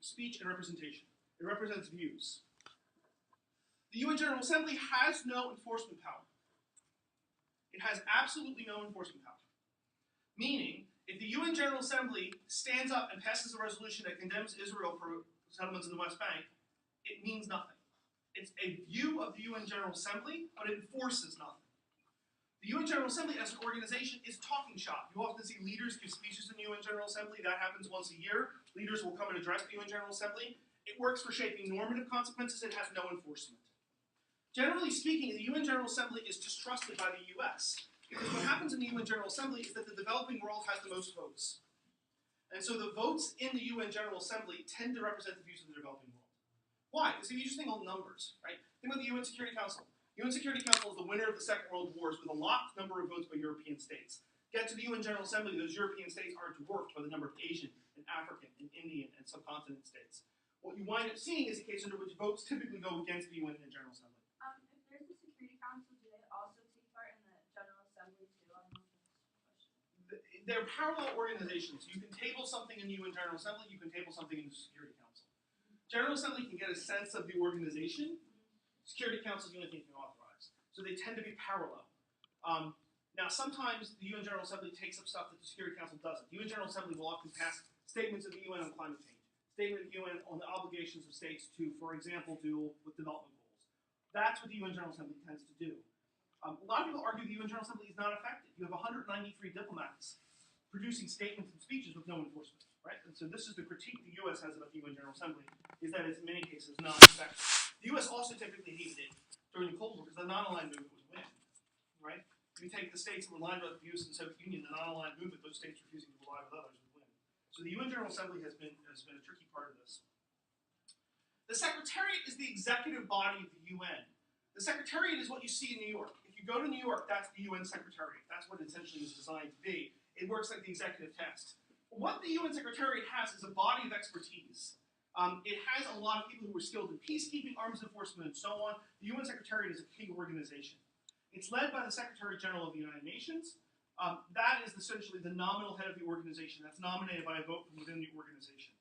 Speech and representation. It represents views. The UN General Assembly has no enforcement power. It has absolutely no enforcement power. Meaning, if the UN General Assembly stands up and passes a resolution that condemns Israel for settlements in the West Bank, it means nothing. It's a view of the UN General Assembly, but it enforces nothing. The UN General Assembly as an organization is talking shop. You often see leaders give speeches in the UN General Assembly. That happens once a year. Leaders will come and address the UN General Assembly. It works for shaping normative consequences. It has no enforcement. Generally speaking, the UN General Assembly is distrusted by the US. Because what happens in the UN General Assembly is that the developing world has the most votes. And so the votes in the UN General Assembly tend to represent the views of the developing world. Why? Because if you just think on numbers, right? Think about the UN Security Council. The UN Security Council is the winner of the Second World Wars with a locked number of votes by European states. Get to the UN General Assembly, those European states are dwarfed by the number of Asian and African and Indian and subcontinent states. What you wind up seeing is a case under which votes typically go against the UN General Assembly. If there's a Security Council, do they also take part in the General Assembly too? I don't know if that's a question. They're parallel organizations. You can table something in the UN General Assembly, you can table something in the Security Council. General Assembly can get a sense of the organization. Security Council is the only thing you can authorize. So they tend to be parallel. Now, sometimes the UN General Assembly takes up stuff that the Security Council doesn't. The UN General Assembly will often pass statements of the UN on climate change, statement of the UN on the obligations of states to, for example, deal with development goals. That's what the UN General Assembly tends to do. A lot of people argue the UN General Assembly is not effective. You have 193 diplomats producing statements and speeches with no enforcement, right? And so this is the critique the U.S. has about the UN General Assembly, is that it's in many cases not effective. The U.S. also typically hated it during the Cold War because the non-aligned movement was winning, right? If you take the states that were aligned with the views in the Soviet Union, the non-aligned movement, those states refusing to ally with others would win. So the UN General Assembly has been a tricky part of this. The Secretariat is the executive body of the UN. The Secretariat is what you see in New York. If you go to New York, that's the UN Secretariat. That's what it essentially is designed to be. It works like the executive tasks. What the UN Secretariat has is a body of expertise. It has a lot of people who are skilled in peacekeeping, arms enforcement, and so on. The UN Secretariat is a key organization. It's led by the Secretary General of the United Nations. That is essentially the nominal head of the organization that's nominated by a vote from within the organization.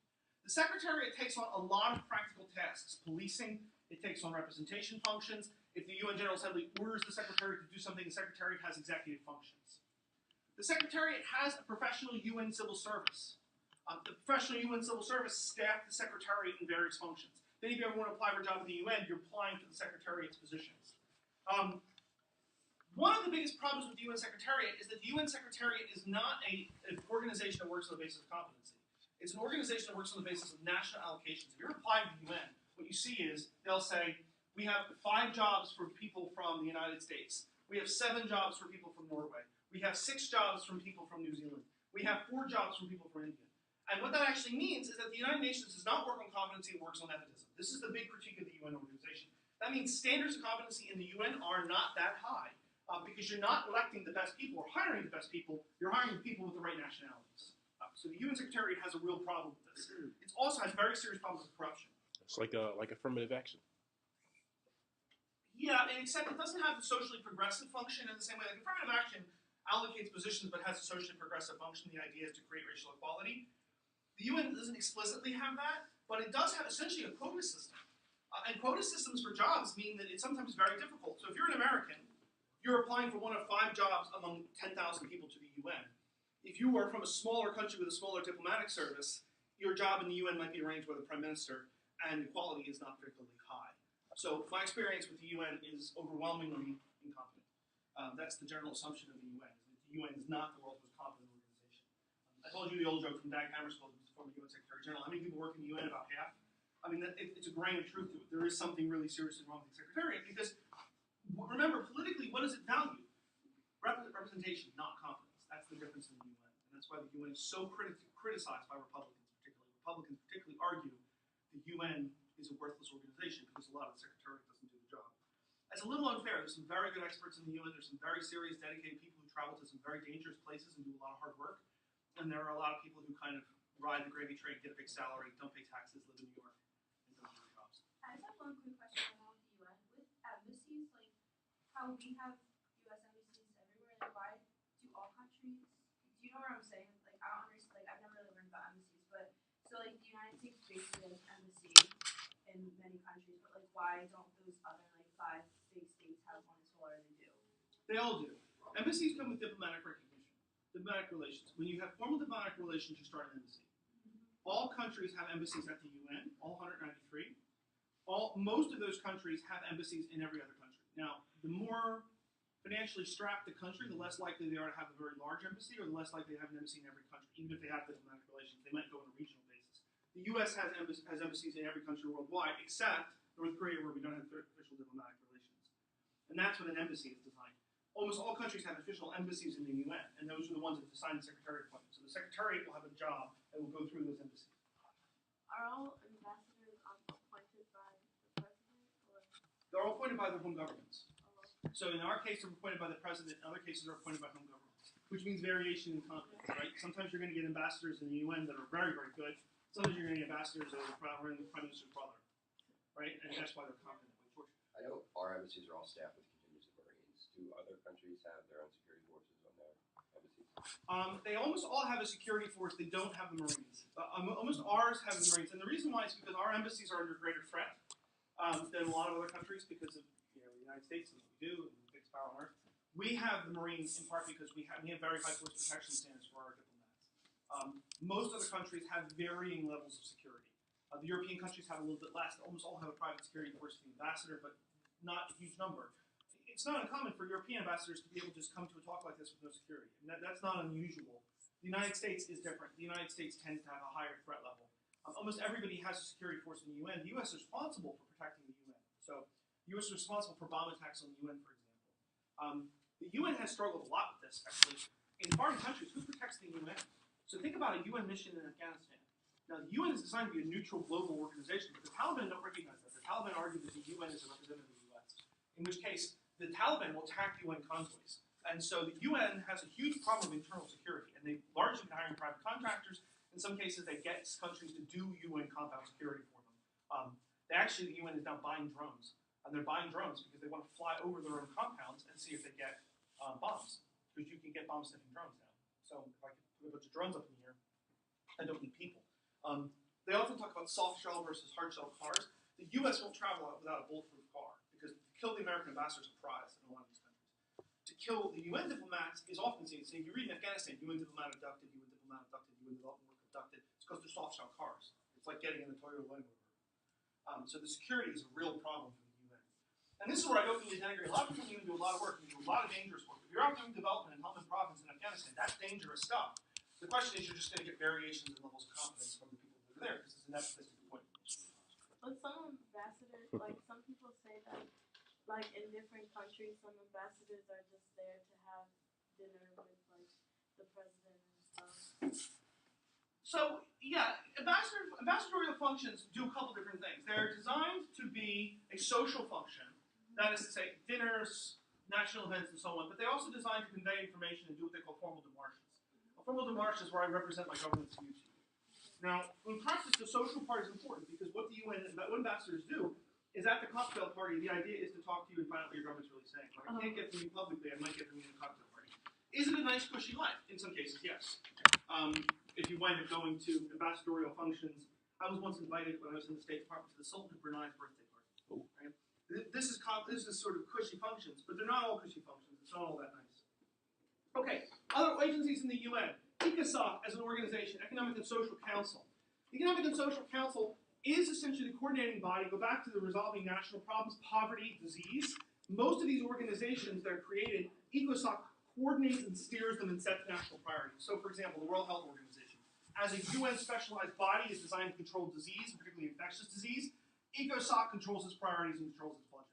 The Secretariat takes on a lot of practical tasks: policing, it takes on representation functions. If the UN General Assembly orders the Secretariat to do something, the Secretariat has executive functions. The Secretariat has a professional UN civil service. The professional UN civil service staff the Secretariat in various functions. Then if you ever want to apply for a job in the UN, you're applying for the Secretariat's positions. One of the biggest problems with the UN Secretariat is that the UN Secretariat is not an organization that works on the basis of competency. It's an organization that works on the basis of national allocations. If you're applying to the UN, what you see is they'll say, we have 5 jobs for people from the United States. We have 7 jobs for people from Norway. We have 6 jobs from people from New Zealand. We have 4 jobs from people from India. And what that actually means is that the United Nations does not work on competency, it works on nepotism. This is the big critique of the UN organization. That means standards of competency in the UN are not that high. Because you're not electing the best people or hiring the best people, you're hiring the people with the right nationalities. So the UN Secretariat has a real problem with this. It also has very serious problems with corruption. It's like affirmative action. Yeah, and except it doesn't have the socially progressive function in the same way. Like affirmative action allocates positions but has a socially progressive function. The idea is to create racial equality. The UN doesn't explicitly have that, but it does have essentially a quota system. And quota systems for jobs mean that it's sometimes very difficult. So if you're an American, you're applying for one of 5 jobs among 10,000 people to the UN. If you are from a smaller country with a smaller diplomatic service, your job in the UN might be arranged by the Prime Minister, and equality is not particularly high. So my experience with the UN is overwhelmingly incompetent. That's the general assumption of the UN. The UN is not the world's most competent organization. I told you the old joke from Dag Hammarskjöld, who's the former UN Secretary General. How many people work in the UN? About half. I mean, it's a grain of truth to it. There is something really seriously wrong with the Secretariat because, remember, politically, what does it value? Representation, not competence. That's the difference in the UN. And that's why the UN is so criticized by Republicans, particularly. Republicans particularly argue the UN is a worthless organization because a lot of the Secretariat doesn't do the job. It's a little unfair. There's some very good experts in the UN. There's some very serious, dedicated people who travel to some very dangerous places and do a lot of hard work. And there are a lot of people who kind of ride the gravy train, get a big salary, don't pay taxes, live in New York, and don't do their jobs. I just have one quick question along with the UN. With embassies, like how we have U.S. embassies everywhere, like why do all countries? Do you know what I'm saying? Like I don't understand. Like I've never really learned about embassies, but so like the United States basically has an embassy in many countries, but like why don't those other like 5 big states have one as well, or they do? They all do. Embassies come with diplomatic recognition, diplomatic relations. When you have formal diplomatic relations, you start an embassy. All countries have embassies at the UN, all 193. Most of those countries have embassies in every other country. Now, the more financially strapped the country, the less likely they are to have a very large embassy, or the less likely they have an embassy in every country. Even if they have diplomatic relations, they might go on a regional basis. The U.S. has embassies in every country worldwide, except North Korea, where we don't have official diplomatic relations. And that's what an embassy is designed. Almost all countries have official embassies in the UN, and those are the ones that assign the Secretariat appointment. So the Secretariat will have a job that will go through those embassies. Are all ambassadors appointed by the president, or? They're all appointed by their home governments. So in our case, they're appointed by the president. In other cases, they're appointed by home governments, which means variation in competence, right? Sometimes you're going to get ambassadors in the UN that are very, very good. Sometimes you're going to get ambassadors that are the Prime Minister's brother, right? And that's why they're competent. I know our embassies are all staffed with contingents of Marines. Do other countries have their own security forces on their embassies? They almost all have a security force. They don't have the Marines. Almost ours have the Marines, and the reason why is because our embassies are under greater threat than a lot of other countries because of the United States and what we do and the biggest power on earth. We have the Marines in part because we have very high force protection standards for our diplomats. Most other countries have varying levels of security. The European countries have a little bit less. They almost all have a private security force for the ambassador, but not a huge number. It's not uncommon for European ambassadors to be able to just come to a talk like this with no security. And that's not unusual. The United States is different. The United States tends to have a higher threat level. Almost everybody has a security force in the UN. The U.S. is responsible for protecting the UN. So the U.S. is responsible for bomb attacks on the UN, for example. The UN has struggled a lot with this, actually. In foreign countries, who protects the UN? So think about a UN mission in Afghanistan. Now, the UN is designed to be a neutral global organization, but the Taliban don't recognize that. The Taliban argue that the UN is a representative of the U.S., in which case the Taliban will attack UN convoys. And so the UN has a huge problem of internal security, and they've largely been hiring private contractors. In some cases, they get countries to do UN compound security for them. The UN is now buying drones, and they're buying drones because they want to fly over their own compounds and see if they get bombs. because you can get bomb sniffing drones now. So if I could put a bunch of drones up in the air, I don't need people. They often talk about soft shell versus hard shell cars. The U.S. won't travel without a bulletproof car because to kill the American ambassador is a prize in a lot of these countries. To kill the UN diplomats is often seen. You read in Afghanistan, UN diplomat abducted, UN diplomat abducted, UN development work abducted. It's because they're soft shell cars. It's like getting in the Toyota Land Rover. So the security is a real problem for the UN. And this is where I don't mean to denigrate. A lot of people do a lot of work. They do a lot of dangerous work. If you're out doing development in Helmand Province in Afghanistan, that's dangerous stuff. The question is, you're just going to get variations in levels of competence from the people that are there, because it's a nepotistic point. But some ambassadors, like some people say that, like in different countries, some ambassadors are just there to have dinner with like the president and stuff. So yeah, ambassadorial functions do a couple different things. They're designed to be a social function, that is to say, dinners, national events, and so on. But they're also designed to convey information and do what they call formal demarches. A formal demarche is where I represent my government to you. Now, in practice, the social part is important because what the UN ambassadors do is at the cocktail party, the idea is to talk to you and find out what your government's really saying. What I can't get from you publicly, I might get from you at a cocktail party. Is it a nice, cushy life? In some cases, yes. If you wind up going to ambassadorial functions, I was once invited when I was in the State Department to the Sultan of Brunei's birthday party. Right? This is sort of cushy functions, but they're not all cushy functions. It's not all that nice. Okay, other agencies in the UN. ECOSOC as an organization, Economic and Social Council. The Economic and Social Council is essentially the coordinating body. Go back to the resolving national problems, poverty, disease. Most of these organizations that are created, ECOSOC coordinates and steers them and sets national priorities. So, for example, the World Health Organization, as a UN specialized body, is designed to control disease, particularly infectious disease. ECOSOC controls its priorities and controls its budget.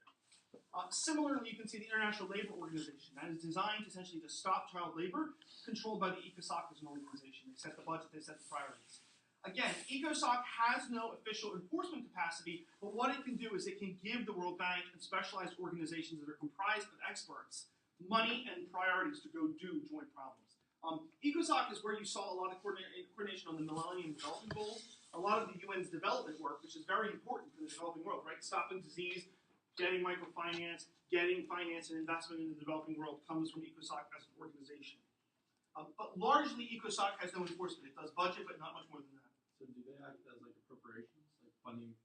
Similarly, you can see the International Labor Organization. That is designed essentially to stop child labor, controlled by the ECOSOC as an organization. They set the budget, they set the priorities. Again, ECOSOC has no official enforcement capacity, but what it can do is it can give the World Bank and specialized organizations that are comprised of experts money and priorities to go do joint problems. ECOSOC is where you saw a lot of coordination on the Millennium Development Goals, a lot of the UN's development work, which is very important for the developing world, right? Stopping disease, getting microfinance, getting finance and investment in the developing world comes from ECOSOC as an organization. But largely, ECOSOC has no enforcement. It does budget, but not much more than that. So do they act as like appropriations, like funding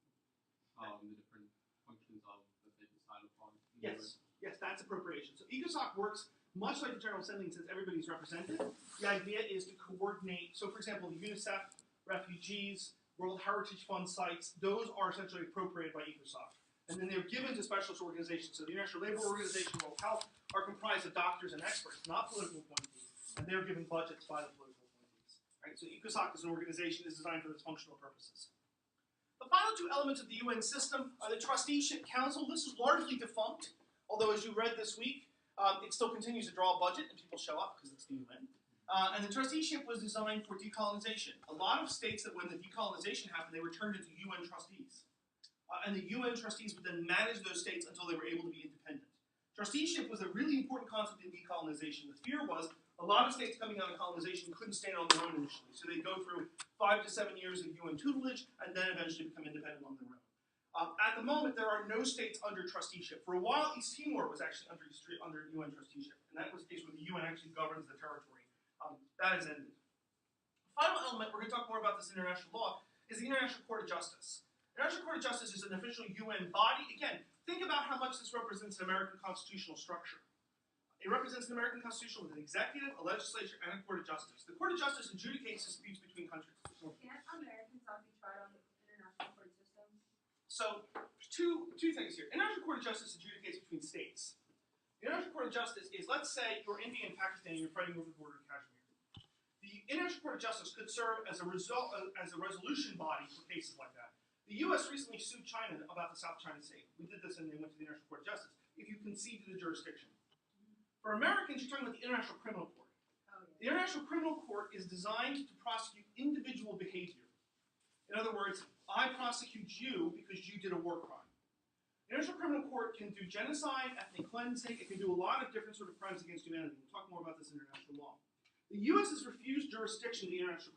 the different functions of that they decide upon? Yes, yes, that's appropriation. So ECOSOC works much like the General Assembly since everybody's represented. The idea is to coordinate. So, for example, UNICEF, refugees, World Heritage Fund sites, those are essentially appropriated by ECOSOC. And then they're given to specialist organizations. So the International Labor Organization, World Health, are comprised of doctors and experts, not political appointees. And they're given budgets by the political appointees. Right? So ECOSOC as an organization is designed for its functional purposes. The final two elements of the UN system are the Trusteeship Council. This is largely defunct, although as you read this week, it still continues to draw a budget and people show up because it's the UN. And the trusteeship was designed for decolonization. A lot of states that when the decolonization happened, they were turned into UN trustees. And the UN trustees would then manage those states until they were able to be independent. Trusteeship was a really important concept in decolonization. The fear was a lot of states coming out of colonization couldn't stand on their own initially. So they'd go through 5 to 7 years of UN tutelage and then eventually become independent on their own. At the moment, there are no states under trusteeship. For a while, East Timor was actually under UN trusteeship. And that was the case where the UN actually governs the territory. That has ended. The final element, we're going to talk more about this in international law, is the International Court of Justice. The International Court of Justice is an official UN body. Again, think about how much this represents an American constitutional structure. It represents an American constitution with an executive, a legislature, and a court of justice. The court of justice adjudicates disputes between countries. Can't Americans not be tried on the international court system? So, two things here. International Court of Justice adjudicates between states. The International Court of Justice is, let's say you're India and Pakistan and you're fighting over the border of Kashmir. The International Court of Justice could serve as a resolution body for cases like that. The U.S. recently sued China about the South China Sea. We did this and they went to the International Court of Justice. If you concede to the jurisdiction. For Americans, you're talking about the International Criminal Court. The International Criminal Court is designed to prosecute individual behavior. In other words, I prosecute you because you did a war crime. The International Criminal Court can do genocide, ethnic cleansing. It can do a lot of different sort of crimes against humanity. We'll talk more about this in international law. The U.S. has refused jurisdiction to the International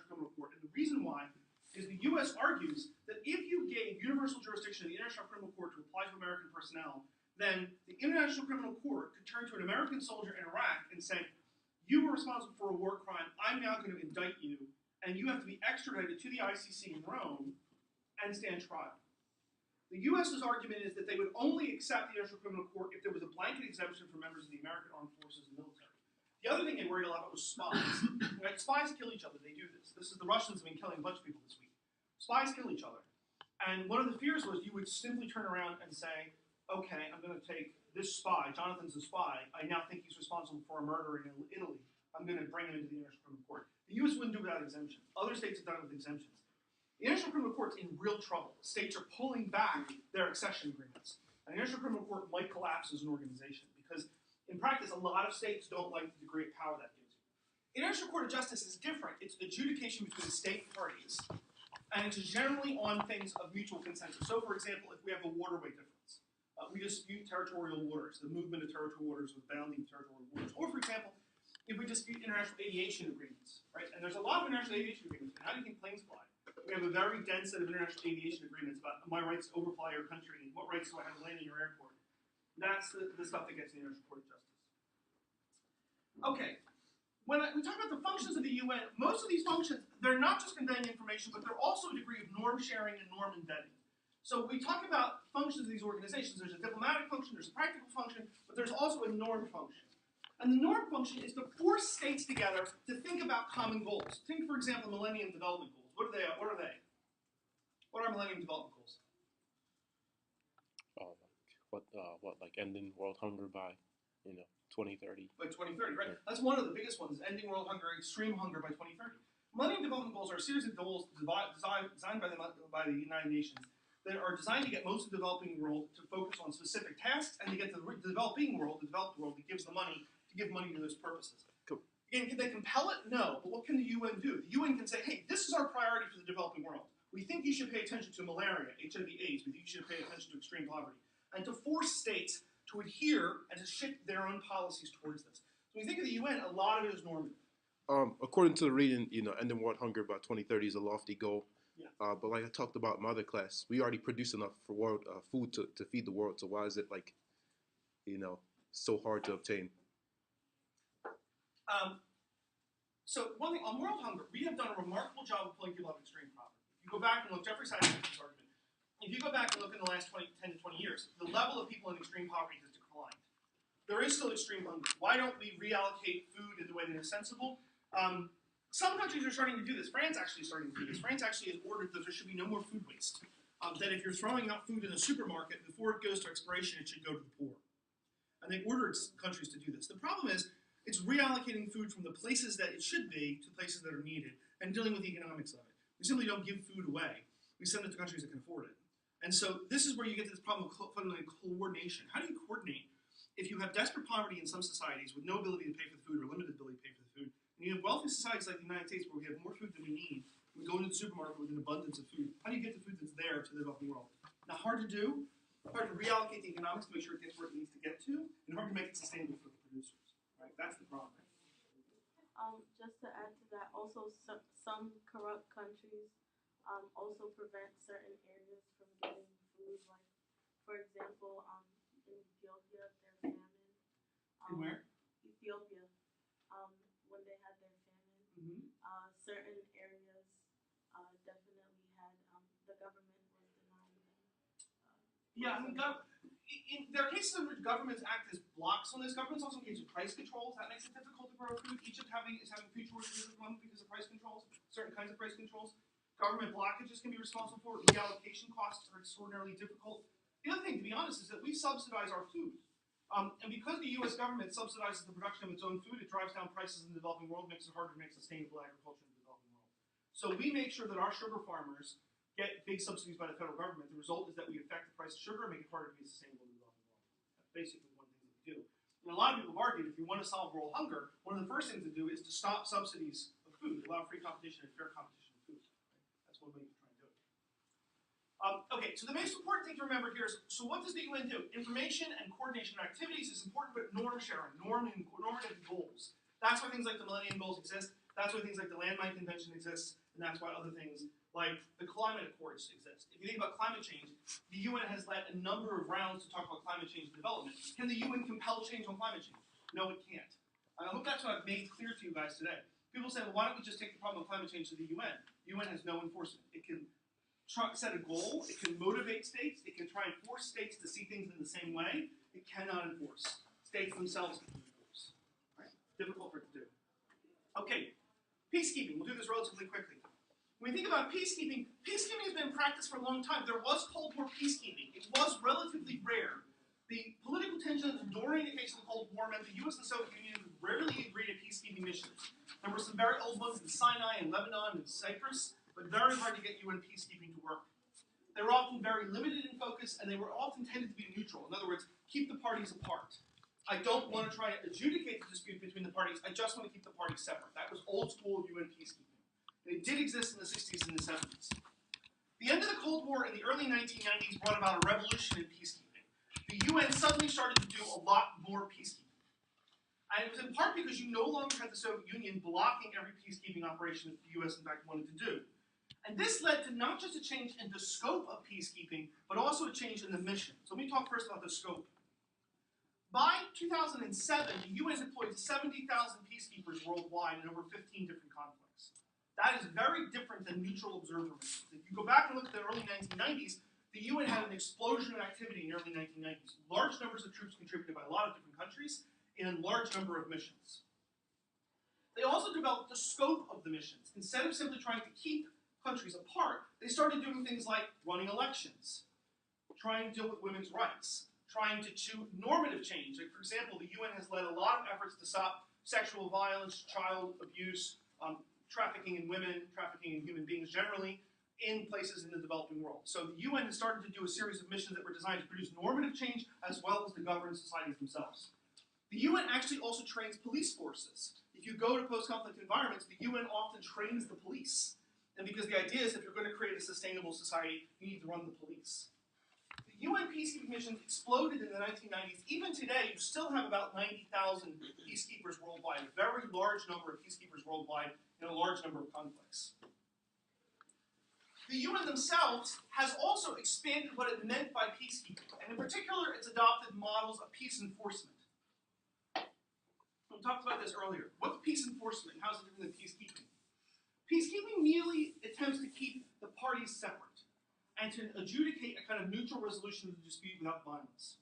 Criminal Court, and the reason why is the U.S. argues that if you gave universal jurisdiction to the International Criminal Court to apply to American personnel, then the International Criminal Court could turn to an American soldier in Iraq and say, you were responsible for a war crime, I'm now going to indict you, and you have to be extradited to the ICC in Rome and stand trial. The U.S.'s argument is that they would only accept the International Criminal Court if there was a blanket exemption for members of the American Armed Forces and military. The other thing they worried a lot about was spies. Right? Spies kill each other. They do this. The Russians have been killing a bunch of people this week. Spies kill each other. And one of the fears was you would simply turn around and say, okay, I'm going to take this spy, Jonathan's a spy, I now think he's responsible for a murder in Italy. I'm going to bring him into the International Criminal Court. The U.S. wouldn't do it without exemption. Other states have done it with exemptions. The International Criminal Court's in real trouble. States are pulling back their accession agreements. And the International Criminal Court might collapse as an organization because, in practice, a lot of states don't like the degree of power that gives you. International Court of Justice is different. It's adjudication between state parties, and it's generally on things of mutual consensus. So, for example, if we have a waterway difference, we dispute territorial waters, the movement of territorial waters or the bounding of territorial waters. Or, for example, if we dispute international aviation agreements, right? And there's a lot of international aviation agreements. And how do you think planes fly? We have a very dense set of international aviation agreements about my rights to overfly your country and what rights do I have to land in your airport. That's the stuff that gets the International Court of Justice. Okay, when we talk about the functions of the UN, most of these functions, they're not just conveying information, but they're also a degree of norm sharing and norm embedding. So we talk about functions of these organizations. There's a diplomatic function, there's a practical function, but there's also a norm function. And the norm function is to force states together to think about common goals. Think, for example, Millennium Development Goals. What are they? What are Millennium Development Goals? Like ending world hunger by, 2030. By 2030, right? That's one of the biggest ones, ending world hunger, extreme hunger by 2030. Millennium Development Goals are a series of goals designed by the United Nations that are designed to get most of the developing world to focus on specific tasks and to get the developing world, the developed world, that gives the money, to give money to those purposes. Cool. Again, can they compel it? No. But what can the UN do? The UN can say, hey, this is our priority for the developing world. We think you should pay attention to malaria, HIV/AIDS. We think you should pay attention to extreme poverty. And to force states to adhere and to shift their own policies towards this. So when you think of the UN, a lot of it is normative. According to the reading, ending world hunger by 2030 is a lofty goal. Yeah. But like I talked about in my other class, we already produce enough for world food to feed the world. So why is it so hard to obtain? So one thing, on world hunger, we have done a remarkable job of pulling people out of extreme poverty. If you go back and look, Jeffrey Sachs has this argument. If you go back and look in the last 10 to 20 years, the level of people in extreme poverty has declined. There is still extreme hunger. Why don't we reallocate food in the way that is sensible? Some countries are starting to do this. France actually is starting to do this. France actually has ordered that there should be no more food waste. That if you're throwing out food in the supermarket, before it goes to expiration, it should go to the poor. And they've ordered countries to do this. The problem is, it's reallocating food from the places that it should be to places that are needed and dealing with the economics of it. We simply don't give food away. We send it to countries that can afford it. And so this is where you get to this problem of fundamentally coordination. How do you coordinate if you have desperate poverty in some societies with no ability to pay for the food or limited ability to pay for the food, and you have wealthy societies like the United States where we have more food than we need, we go into the supermarket with an abundance of food. How do you get the food that's there to the developing world? Now, hard to do, hard to reallocate the economics to make sure it gets where it needs to get to, and hard to make it sustainable for the producers. Right? That's the problem. Just to add to that, also some corrupt countries also prevent certain areas from getting food. Like, for example, in Ethiopia, their famine. In where? Ethiopia, when they had their famine, certain areas definitely had the government was denying them. Yeah, I mean, there are cases in which governments act as blocks on this. Governments also engage in price controls. That makes it difficult to grow food. Egypt is having food shortages at the moment because of price controls, certain kinds of price controls. Government blockages can be responsible for it. Reallocation costs are extraordinarily difficult. The other thing, to be honest, is that we subsidize our food. And because the U.S. government subsidizes the production of its own food, it drives down prices in the developing world, makes it harder to make sustainable agriculture in the developing world. So we make sure that our sugar farmers get big subsidies by the federal government. The result is that we affect the price of sugar and make it harder to be sustainable in the developing world. That's basically one thing that we do. And a lot of people have argued if you want to solve world hunger, one of the first things to do is to stop subsidies of food, allow free competition and fair competition of food. That's one way to try and do it. Okay, so the most important thing to remember here is, so what does the UN do? Information and coordination of activities is important, but norm sharing, normative goals. That's why things like the Millennium Goals exist. That's why things like the Landmine Convention exists, and that's why other things like the Climate Accords exist. If you think about climate change, the UN has led a number of rounds to talk about climate change development. Can the UN compel change on climate change? No, it can't. And I hope that's what I've made clear to you guys today. People say, well, why don't we just take the problem of climate change to the UN? The UN has no enforcement. It can set a goal, it can motivate states, it can try and force states to see things in the same way. It cannot enforce. States themselves can enforce. Right? Difficult for it to do. Okay, peacekeeping. We'll do this relatively quickly. When we think about peacekeeping, peacekeeping has been practiced for a long time. There was Cold War peacekeeping. It was relatively rare. The political tensions during the case of the Cold War meant the US and Soviet Union rarely agreed to peacekeeping missions. There were some very old ones in Sinai and Lebanon and Cyprus, but very hard to get UN peacekeeping to work. They were often very limited in focus, and they were often tended to be neutral. In other words, keep the parties apart. I don't want to try to adjudicate the dispute between the parties. I just want to keep the parties separate. That was old school UN peacekeeping. And it did exist in the 60s and the 70s. The end of the Cold War in the early 1990s brought about a revolution in peacekeeping. The UN suddenly started to do a lot more peacekeeping. And it was in part because you no longer had the Soviet Union blocking every peacekeeping operation that the US, in fact, wanted to do. And this led to not just a change in the scope of peacekeeping, but also a change in the mission. So let me talk first about the scope. By 2007, the UN deployed 70,000 peacekeepers worldwide in over 15 different conflicts. That is very different than neutral observer missions. If you go back and look at the early 1990s, the UN had an explosion of activity in the early 1990s. Large numbers of troops contributed by a lot of different countries in a large number of missions. They also developed the scope of the missions. Instead of simply trying to keep countries apart, they started doing things like running elections, trying to deal with women's rights, trying to do normative change. Like, for example, the UN has led a lot of efforts to stop sexual violence, child abuse, trafficking in women, trafficking in human beings generally, in places in the developing world. So the UN has started to do a series of missions that were designed to produce normative change as well as to govern societies themselves. The UN actually also trains police forces. If you go to post-conflict environments, the UN often trains the police. And because the idea is if you're going to create a sustainable society, you need to run the police. The UN peacekeeping missions exploded in the 1990s. Even today, you still have about 90,000 peacekeepers worldwide, a very large number of peacekeepers worldwide in a large number of conflicts. The UN themselves has also expanded what it meant by peacekeeping, and in particular, it's adopted models of peace enforcement. We talked about this earlier. What's peace enforcement? How is it different than peacekeeping? Peacekeeping merely attempts to keep the parties separate and to adjudicate a kind of neutral resolution of the dispute without violence.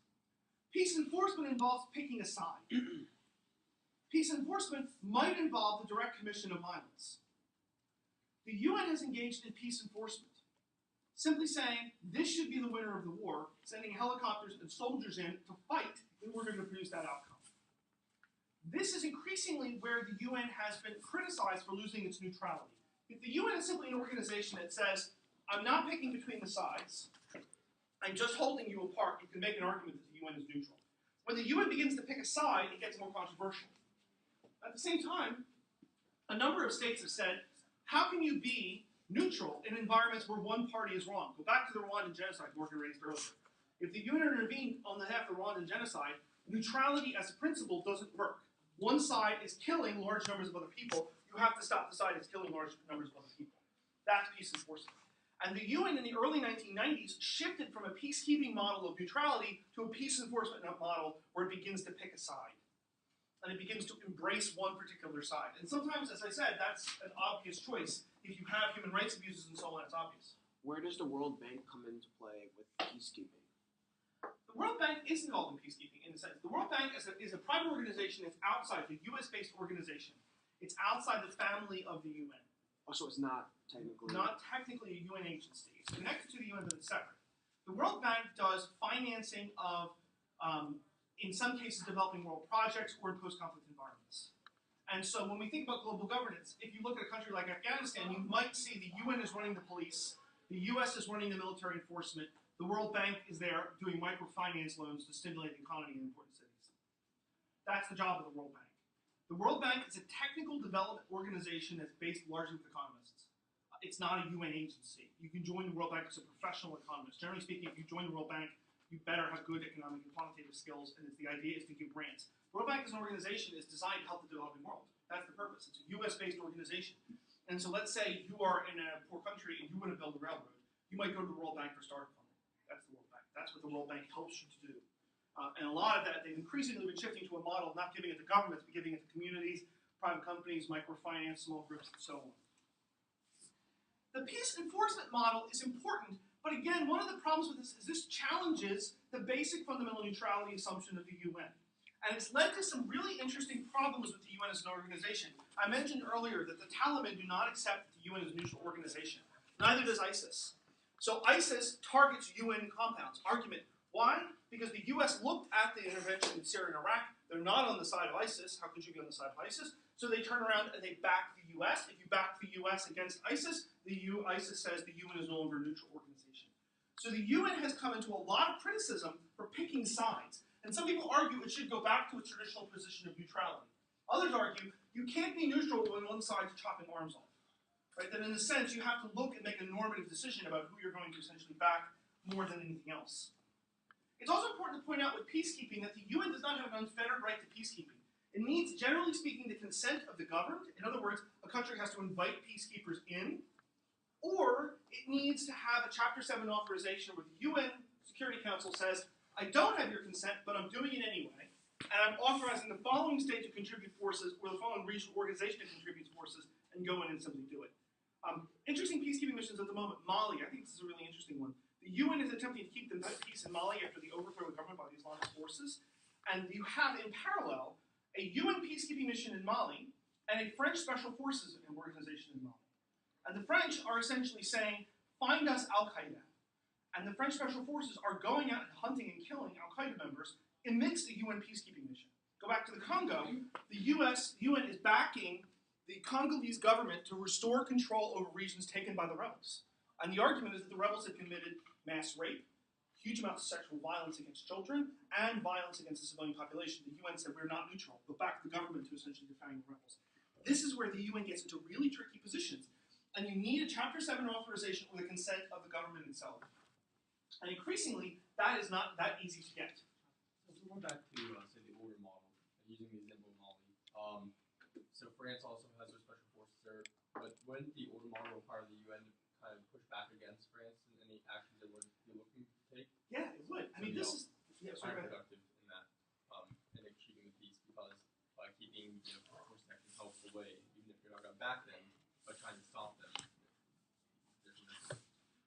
Peace enforcement involves picking a side. Peace enforcement might involve the direct commission of violence. The UN has engaged in peace enforcement, simply saying this should be the winner of the war, sending helicopters and soldiers in to fight in order to produce that outcome. This is increasingly where the UN has been criticized for losing its neutrality. If the UN is simply an organization that says, I'm not picking between the sides, I'm just holding you apart, you can make an argument that the UN is neutral. When the UN begins to pick a side, it gets more controversial. At the same time, a number of states have said, how can you be neutral in environments where one party is wrong? Go back to the Rwandan genocide Morgan raised earlier. If the UN intervened on behalf of the Rwandan genocide, neutrality as a principle doesn't work. One side is killing large numbers of other people. You have to stop the side that's killing large numbers of other people. That's peace enforcement. And the UN in the early 1990s shifted from a peacekeeping model of neutrality to a peace enforcement model where it begins to pick a side. And it begins to embrace one particular side. And sometimes, as I said, that's an obvious choice. If you have human rights abuses and so on, it's obvious. Where does the World Bank come into play with peacekeeping? The World Bank is involved in peacekeeping in a sense. The World Bank is a private organization that's outside, the US-based organization. It's outside the family of the UN. Oh, so it's not technically... Not technically a UN agency. It's connected to the UN, but it's separate. The World Bank does financing of, in some cases, developing world projects or in post-conflict environments. And so when we think about global governance, if you look at a country like Afghanistan, you might see the UN is running the police, the US is running the military enforcement, the World Bank is there doing microfinance loans to stimulate the economy in important cities. That's the job of the World Bank. The World Bank is a technical development organization that's based largely with economists. It's not a UN agency. You can join the World Bank as a professional economist. Generally speaking, if you join the World Bank, you better have good economic and quantitative skills, and the idea is to give grants. The World Bank as an organization is designed to help the developing world. That's the purpose. It's a US-based organization. And so let's say you are in a poor country and you want to build a railroad. You might go to the World Bank for startup funding. That's the World Bank. That's what the World Bank helps you to do. And a lot of that, they've increasingly been shifting to a model of not giving it to governments, but giving it to communities, private companies, microfinance, small groups, and so on. The peace enforcement model is important, but again, one of the problems with this is this challenges the basic fundamental neutrality assumption of the UN. And it's led to some really interesting problems with the UN as an organization. I mentioned earlier that the Taliban do not accept the UN as a neutral organization. Neither does ISIS. So ISIS targets UN compounds. Argument, why? Because the US looked at the intervention in Syria and Iraq. They're not on the side of ISIS. How could you be on the side of ISIS? So they turn around and they back the US. If you back the US against ISIS, ISIS says the UN is no longer a neutral organization. So the UN has come into a lot of criticism for picking sides. And some people argue it should go back to its traditional position of neutrality. Others argue you can't be neutral when one side's chopping arms off. Right? That in a sense, you have to look and make a normative decision about who you're going to essentially back more than anything else. It's also important to point out with peacekeeping that the UN does not have an unfettered right to peacekeeping. It needs, generally speaking, the consent of the governed. In other words, a country has to invite peacekeepers in, or it needs to have a Chapter 7 authorization where the UN Security Council says, I don't have your consent, but I'm doing it anyway, and I'm authorizing the following state to contribute forces, or the following regional organization to contribute forces, and go in and simply do it. Interesting peacekeeping missions at the moment. Mali, I think this is a really interesting one. The UN is attempting to keep the peace in Mali after the overthrow of the government by the Islamic forces, and you have in parallel a UN peacekeeping mission in Mali and a French special forces organization in Mali. And the French are essentially saying, find us Al-Qaeda. And the French Special Forces are going out and hunting and killing al-Qaeda members amidst a UN peacekeeping mission. Go back to the Congo, the UN is backing the Congolese government to restore control over regions taken by the rebels. And the argument is that the rebels have committed mass rape, huge amounts of sexual violence against children, and violence against the civilian population. The UN said we're not neutral, but back the government to essentially defend the rebels. This is where the UN gets into really tricky positions. And you need a Chapter 7 authorization with the consent of the government itself. And increasingly, that is not that easy to get. So going back to, say, the order model, using the example of Mali, so France also has their special forces there, but wouldn't the order model require the UN to kind of push back against France in any actions they would be looking to take? Yeah, it would. I mean, this is counterproductive in that, in achieving the peace, because by keeping forces that can help the way, even if you're not going to back them, by trying to stop them,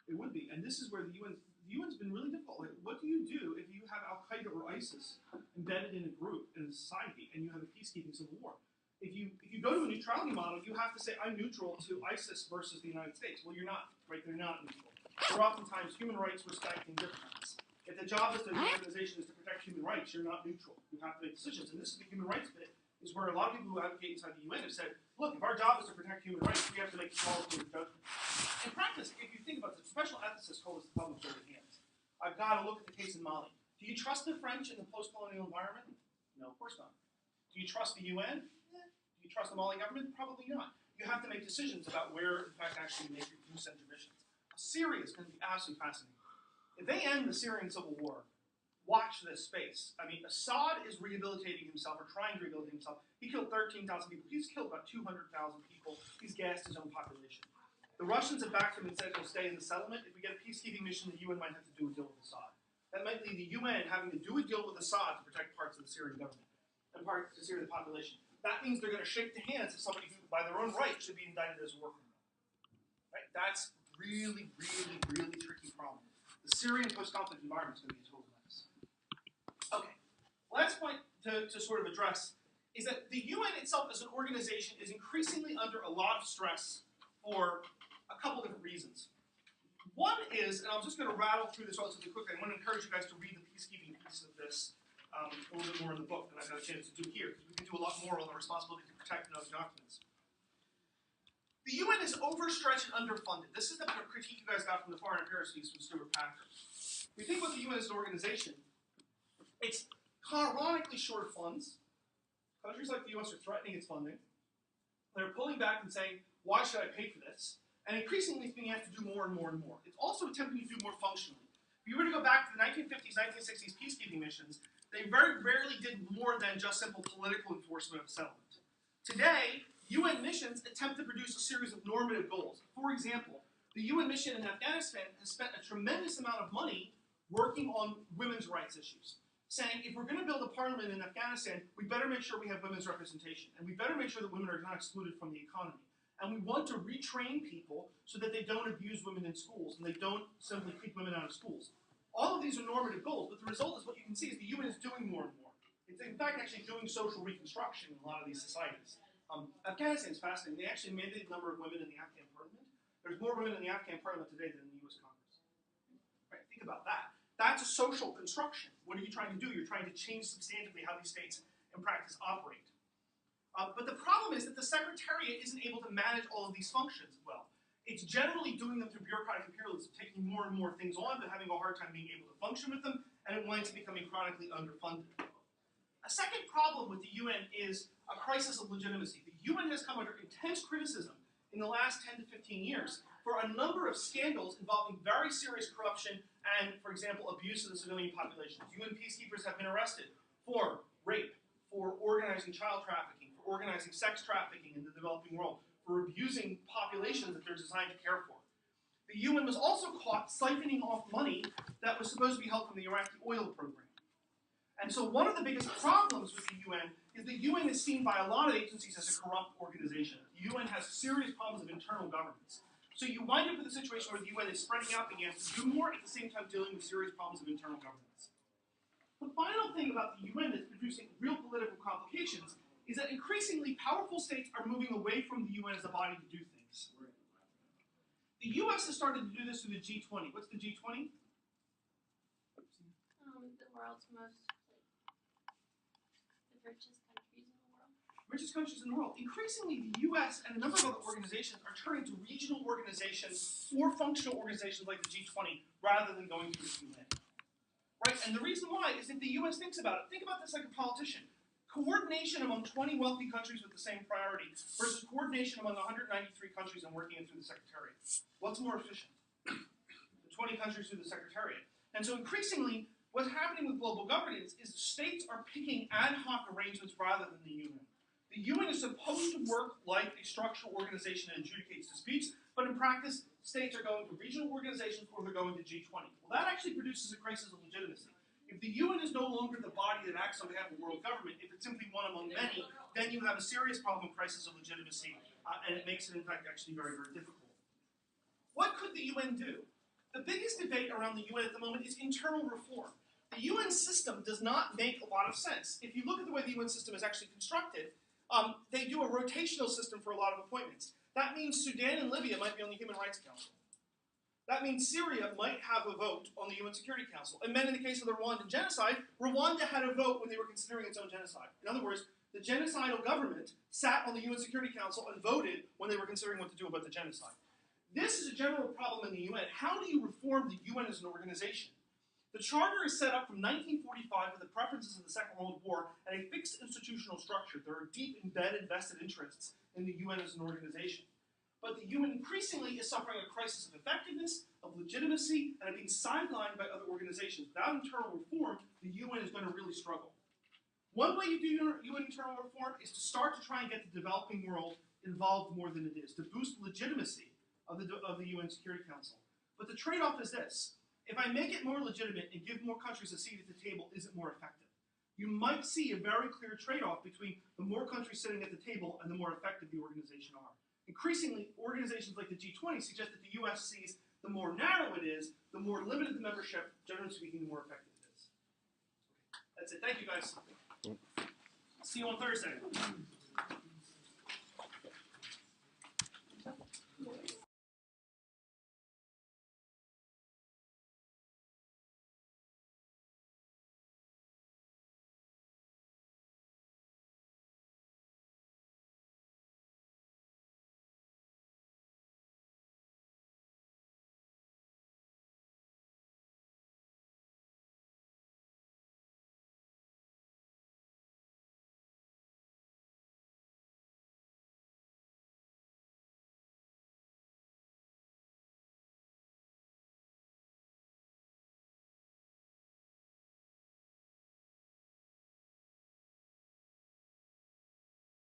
it would be. And this is where the UN's been really difficult. Like, what do you do if you have Al-Qaeda or ISIS embedded in a group, in a society, and you have a peacekeeping civil war? If you go to a neutrality model, you have to say, I'm neutral to ISIS versus the United States. Well, you're not, right? They're not neutral. They're oftentimes human rights respecting difference. If the job of the organization is to protect human rights, you're not neutral. You have to make decisions. And this is the human rights bit, is where a lot of people who advocate inside the UN have said, look, if our job is to protect human rights, we have to make qualitative judgments. In practice, if you think about it, special ethicists call this the public vote of hands. I've got to look at the case in Mali. Do you trust the French in the post-colonial environment? No, of course not. Do you trust the UN? Do you trust the Mali government? Probably not. You have to make decisions about where, in fact, actually make your send your missions. Syria is going to be absolutely fascinating. If they end the Syrian civil war, watch this space. I mean, Assad is rehabilitating himself, or trying to rehabilitate himself. He killed 13,000 people. He's killed about 200,000 people. He's gassed his own population. The Russians have backed him and said he'll stay in the settlement. If we get a peacekeeping mission, the UN might have to do a deal with Assad. That might lead the UN having to do a deal with Assad to protect parts of the Syrian government and parts of the Syrian population. That means they're going to shake the hands of somebody who, by their own right, should be indicted as a war criminal. Right? That's really, really, really tricky problem. The Syrian post-conflict environment is going to be a total mess. Okay, last point to sort of address is that the UN itself as an organization is increasingly under a lot of stress for a couple different reasons. One is, and I'm just going to rattle through this relatively quickly. I want to encourage you guys to read the peacekeeping piece of this a little bit more in the book than I've had a chance to do here, because we can do a lot more on the responsibility to protect and other documents. The UN is overstretched and underfunded. This is the critique you guys got from the Foreign Affairs piece from Stuart Packer. If you think about the UN as an organization, it's chronically short of funds. Countries like the US are threatening its funding. They're pulling back and saying, why should I pay for this? And increasingly it's being asked to do more and more and more. It's also attempting to do more functionally. If you were to go back to the 1950s, 1960s peacekeeping missions, they very rarely did more than just simple political enforcement of settlement. Today, UN missions attempt to produce a series of normative goals. For example, the UN mission in Afghanistan has spent a tremendous amount of money working on women's rights issues, saying if we're going to build a parliament in Afghanistan, we better make sure we have women's representation, and we better make sure that women are not excluded from the economy. And we want to retrain people so that they don't abuse women in schools, and they don't simply keep women out of schools. All of these are normative goals, but the result is what you can see is the UN is doing more and more. It's in fact actually doing social reconstruction in a lot of these societies. Afghanistan is fascinating. They actually mandated a number of women in the Afghan parliament. There's more women in the Afghan parliament today than in the US Congress. Right? Think about that. That's a social construction. What are you trying to do? You're trying to change substantively how these states in practice operate. But the problem is that the Secretariat isn't able to manage all of these functions well. It's generally doing them through bureaucratic imperialism, taking more and more things on, but having a hard time being able to function with them, and it winds up becoming chronically underfunded. A second problem with the UN is a crisis of legitimacy. The UN has come under intense criticism in the last 10 to 15 years for a number of scandals involving very serious corruption and, for example, abuse of the civilian populations. UN peacekeepers have been arrested for rape, for organizing child trafficking, for organizing sex trafficking in the developing world, for abusing populations that they're designed to care for. The UN was also caught siphoning off money that was supposed to be held from the Iraqi oil program. And so one of the biggest problems with the UN is the UN is seen by a lot of agencies as a corrupt organization. The UN has serious problems of internal governance. So you wind up with a situation where the UN is spreading out the hands to do more, at the same time dealing with serious problems of internal governance. The final thing about the UN that's producing real political complications is that increasingly powerful states are moving away from the UN as a body to do things. The US has started to do this through the G20. What's the G20? The world's most, the richest countries in the world. Richest countries in the world. Increasingly, the US and a number of other organizations are turning to regional organizations or functional organizations like the G20 rather than going through the UN. Right? And the reason why is that the US thinks about it. Think about this like a politician. Coordination among 20 wealthy countries with the same priority versus coordination among 193 countries and working it through the Secretariat. What's more efficient? The 20 countries through the Secretariat. And so increasingly, what's happening with global governance is states are picking ad hoc arrangements rather than the UN. The UN is supposed to work like a structural organization that adjudicates disputes, but in practice, states are going to regional organizations or they're going to G20. Well, that actually produces a crisis of legitimacy. If the UN is no longer the body that acts on behalf of world government, if it's simply one among many, then you have a serious problem, crisis of legitimacy, and it makes it, in fact, actually very, very difficult. What could the UN do? The biggest debate around the UN at the moment is internal reform. The UN system does not make a lot of sense. If you look at the way the UN system is actually constructed, they do a rotational system for a lot of appointments. That means Sudan and Libya might be on the Human Rights Council. That means Syria might have a vote on the UN Security Council. And then in the case of the Rwandan genocide, Rwanda had a vote when they were considering its own genocide. In other words, the genocidal government sat on the UN Security Council and voted when they were considering what to do about the genocide. This is a general problem in the UN. How do you reform the UN as an organization? The Charter is set up from 1945 with the preferences of the Second World War and a fixed institutional structure. There are deep embedded vested interests in the UN as an organization. But the UN increasingly is suffering a crisis of effectiveness, of legitimacy, and of being sidelined by other organizations. Without internal reform, the UN is going to really struggle. One way you do UN internal reform is to start to try and get the developing world involved more than it is, to boost legitimacy of the UN Security Council. But the trade-off is this. If I make it more legitimate and give more countries a seat at the table, is it more effective? You might see a very clear trade-off between the more countries sitting at the table and the more effective the organization are. Increasingly, organizations like the G20 suggest that the US sees the more narrow it is, the more limited the membership, generally speaking, the more effective it is. Okay, that's it. Thank you, guys. See you on Thursday.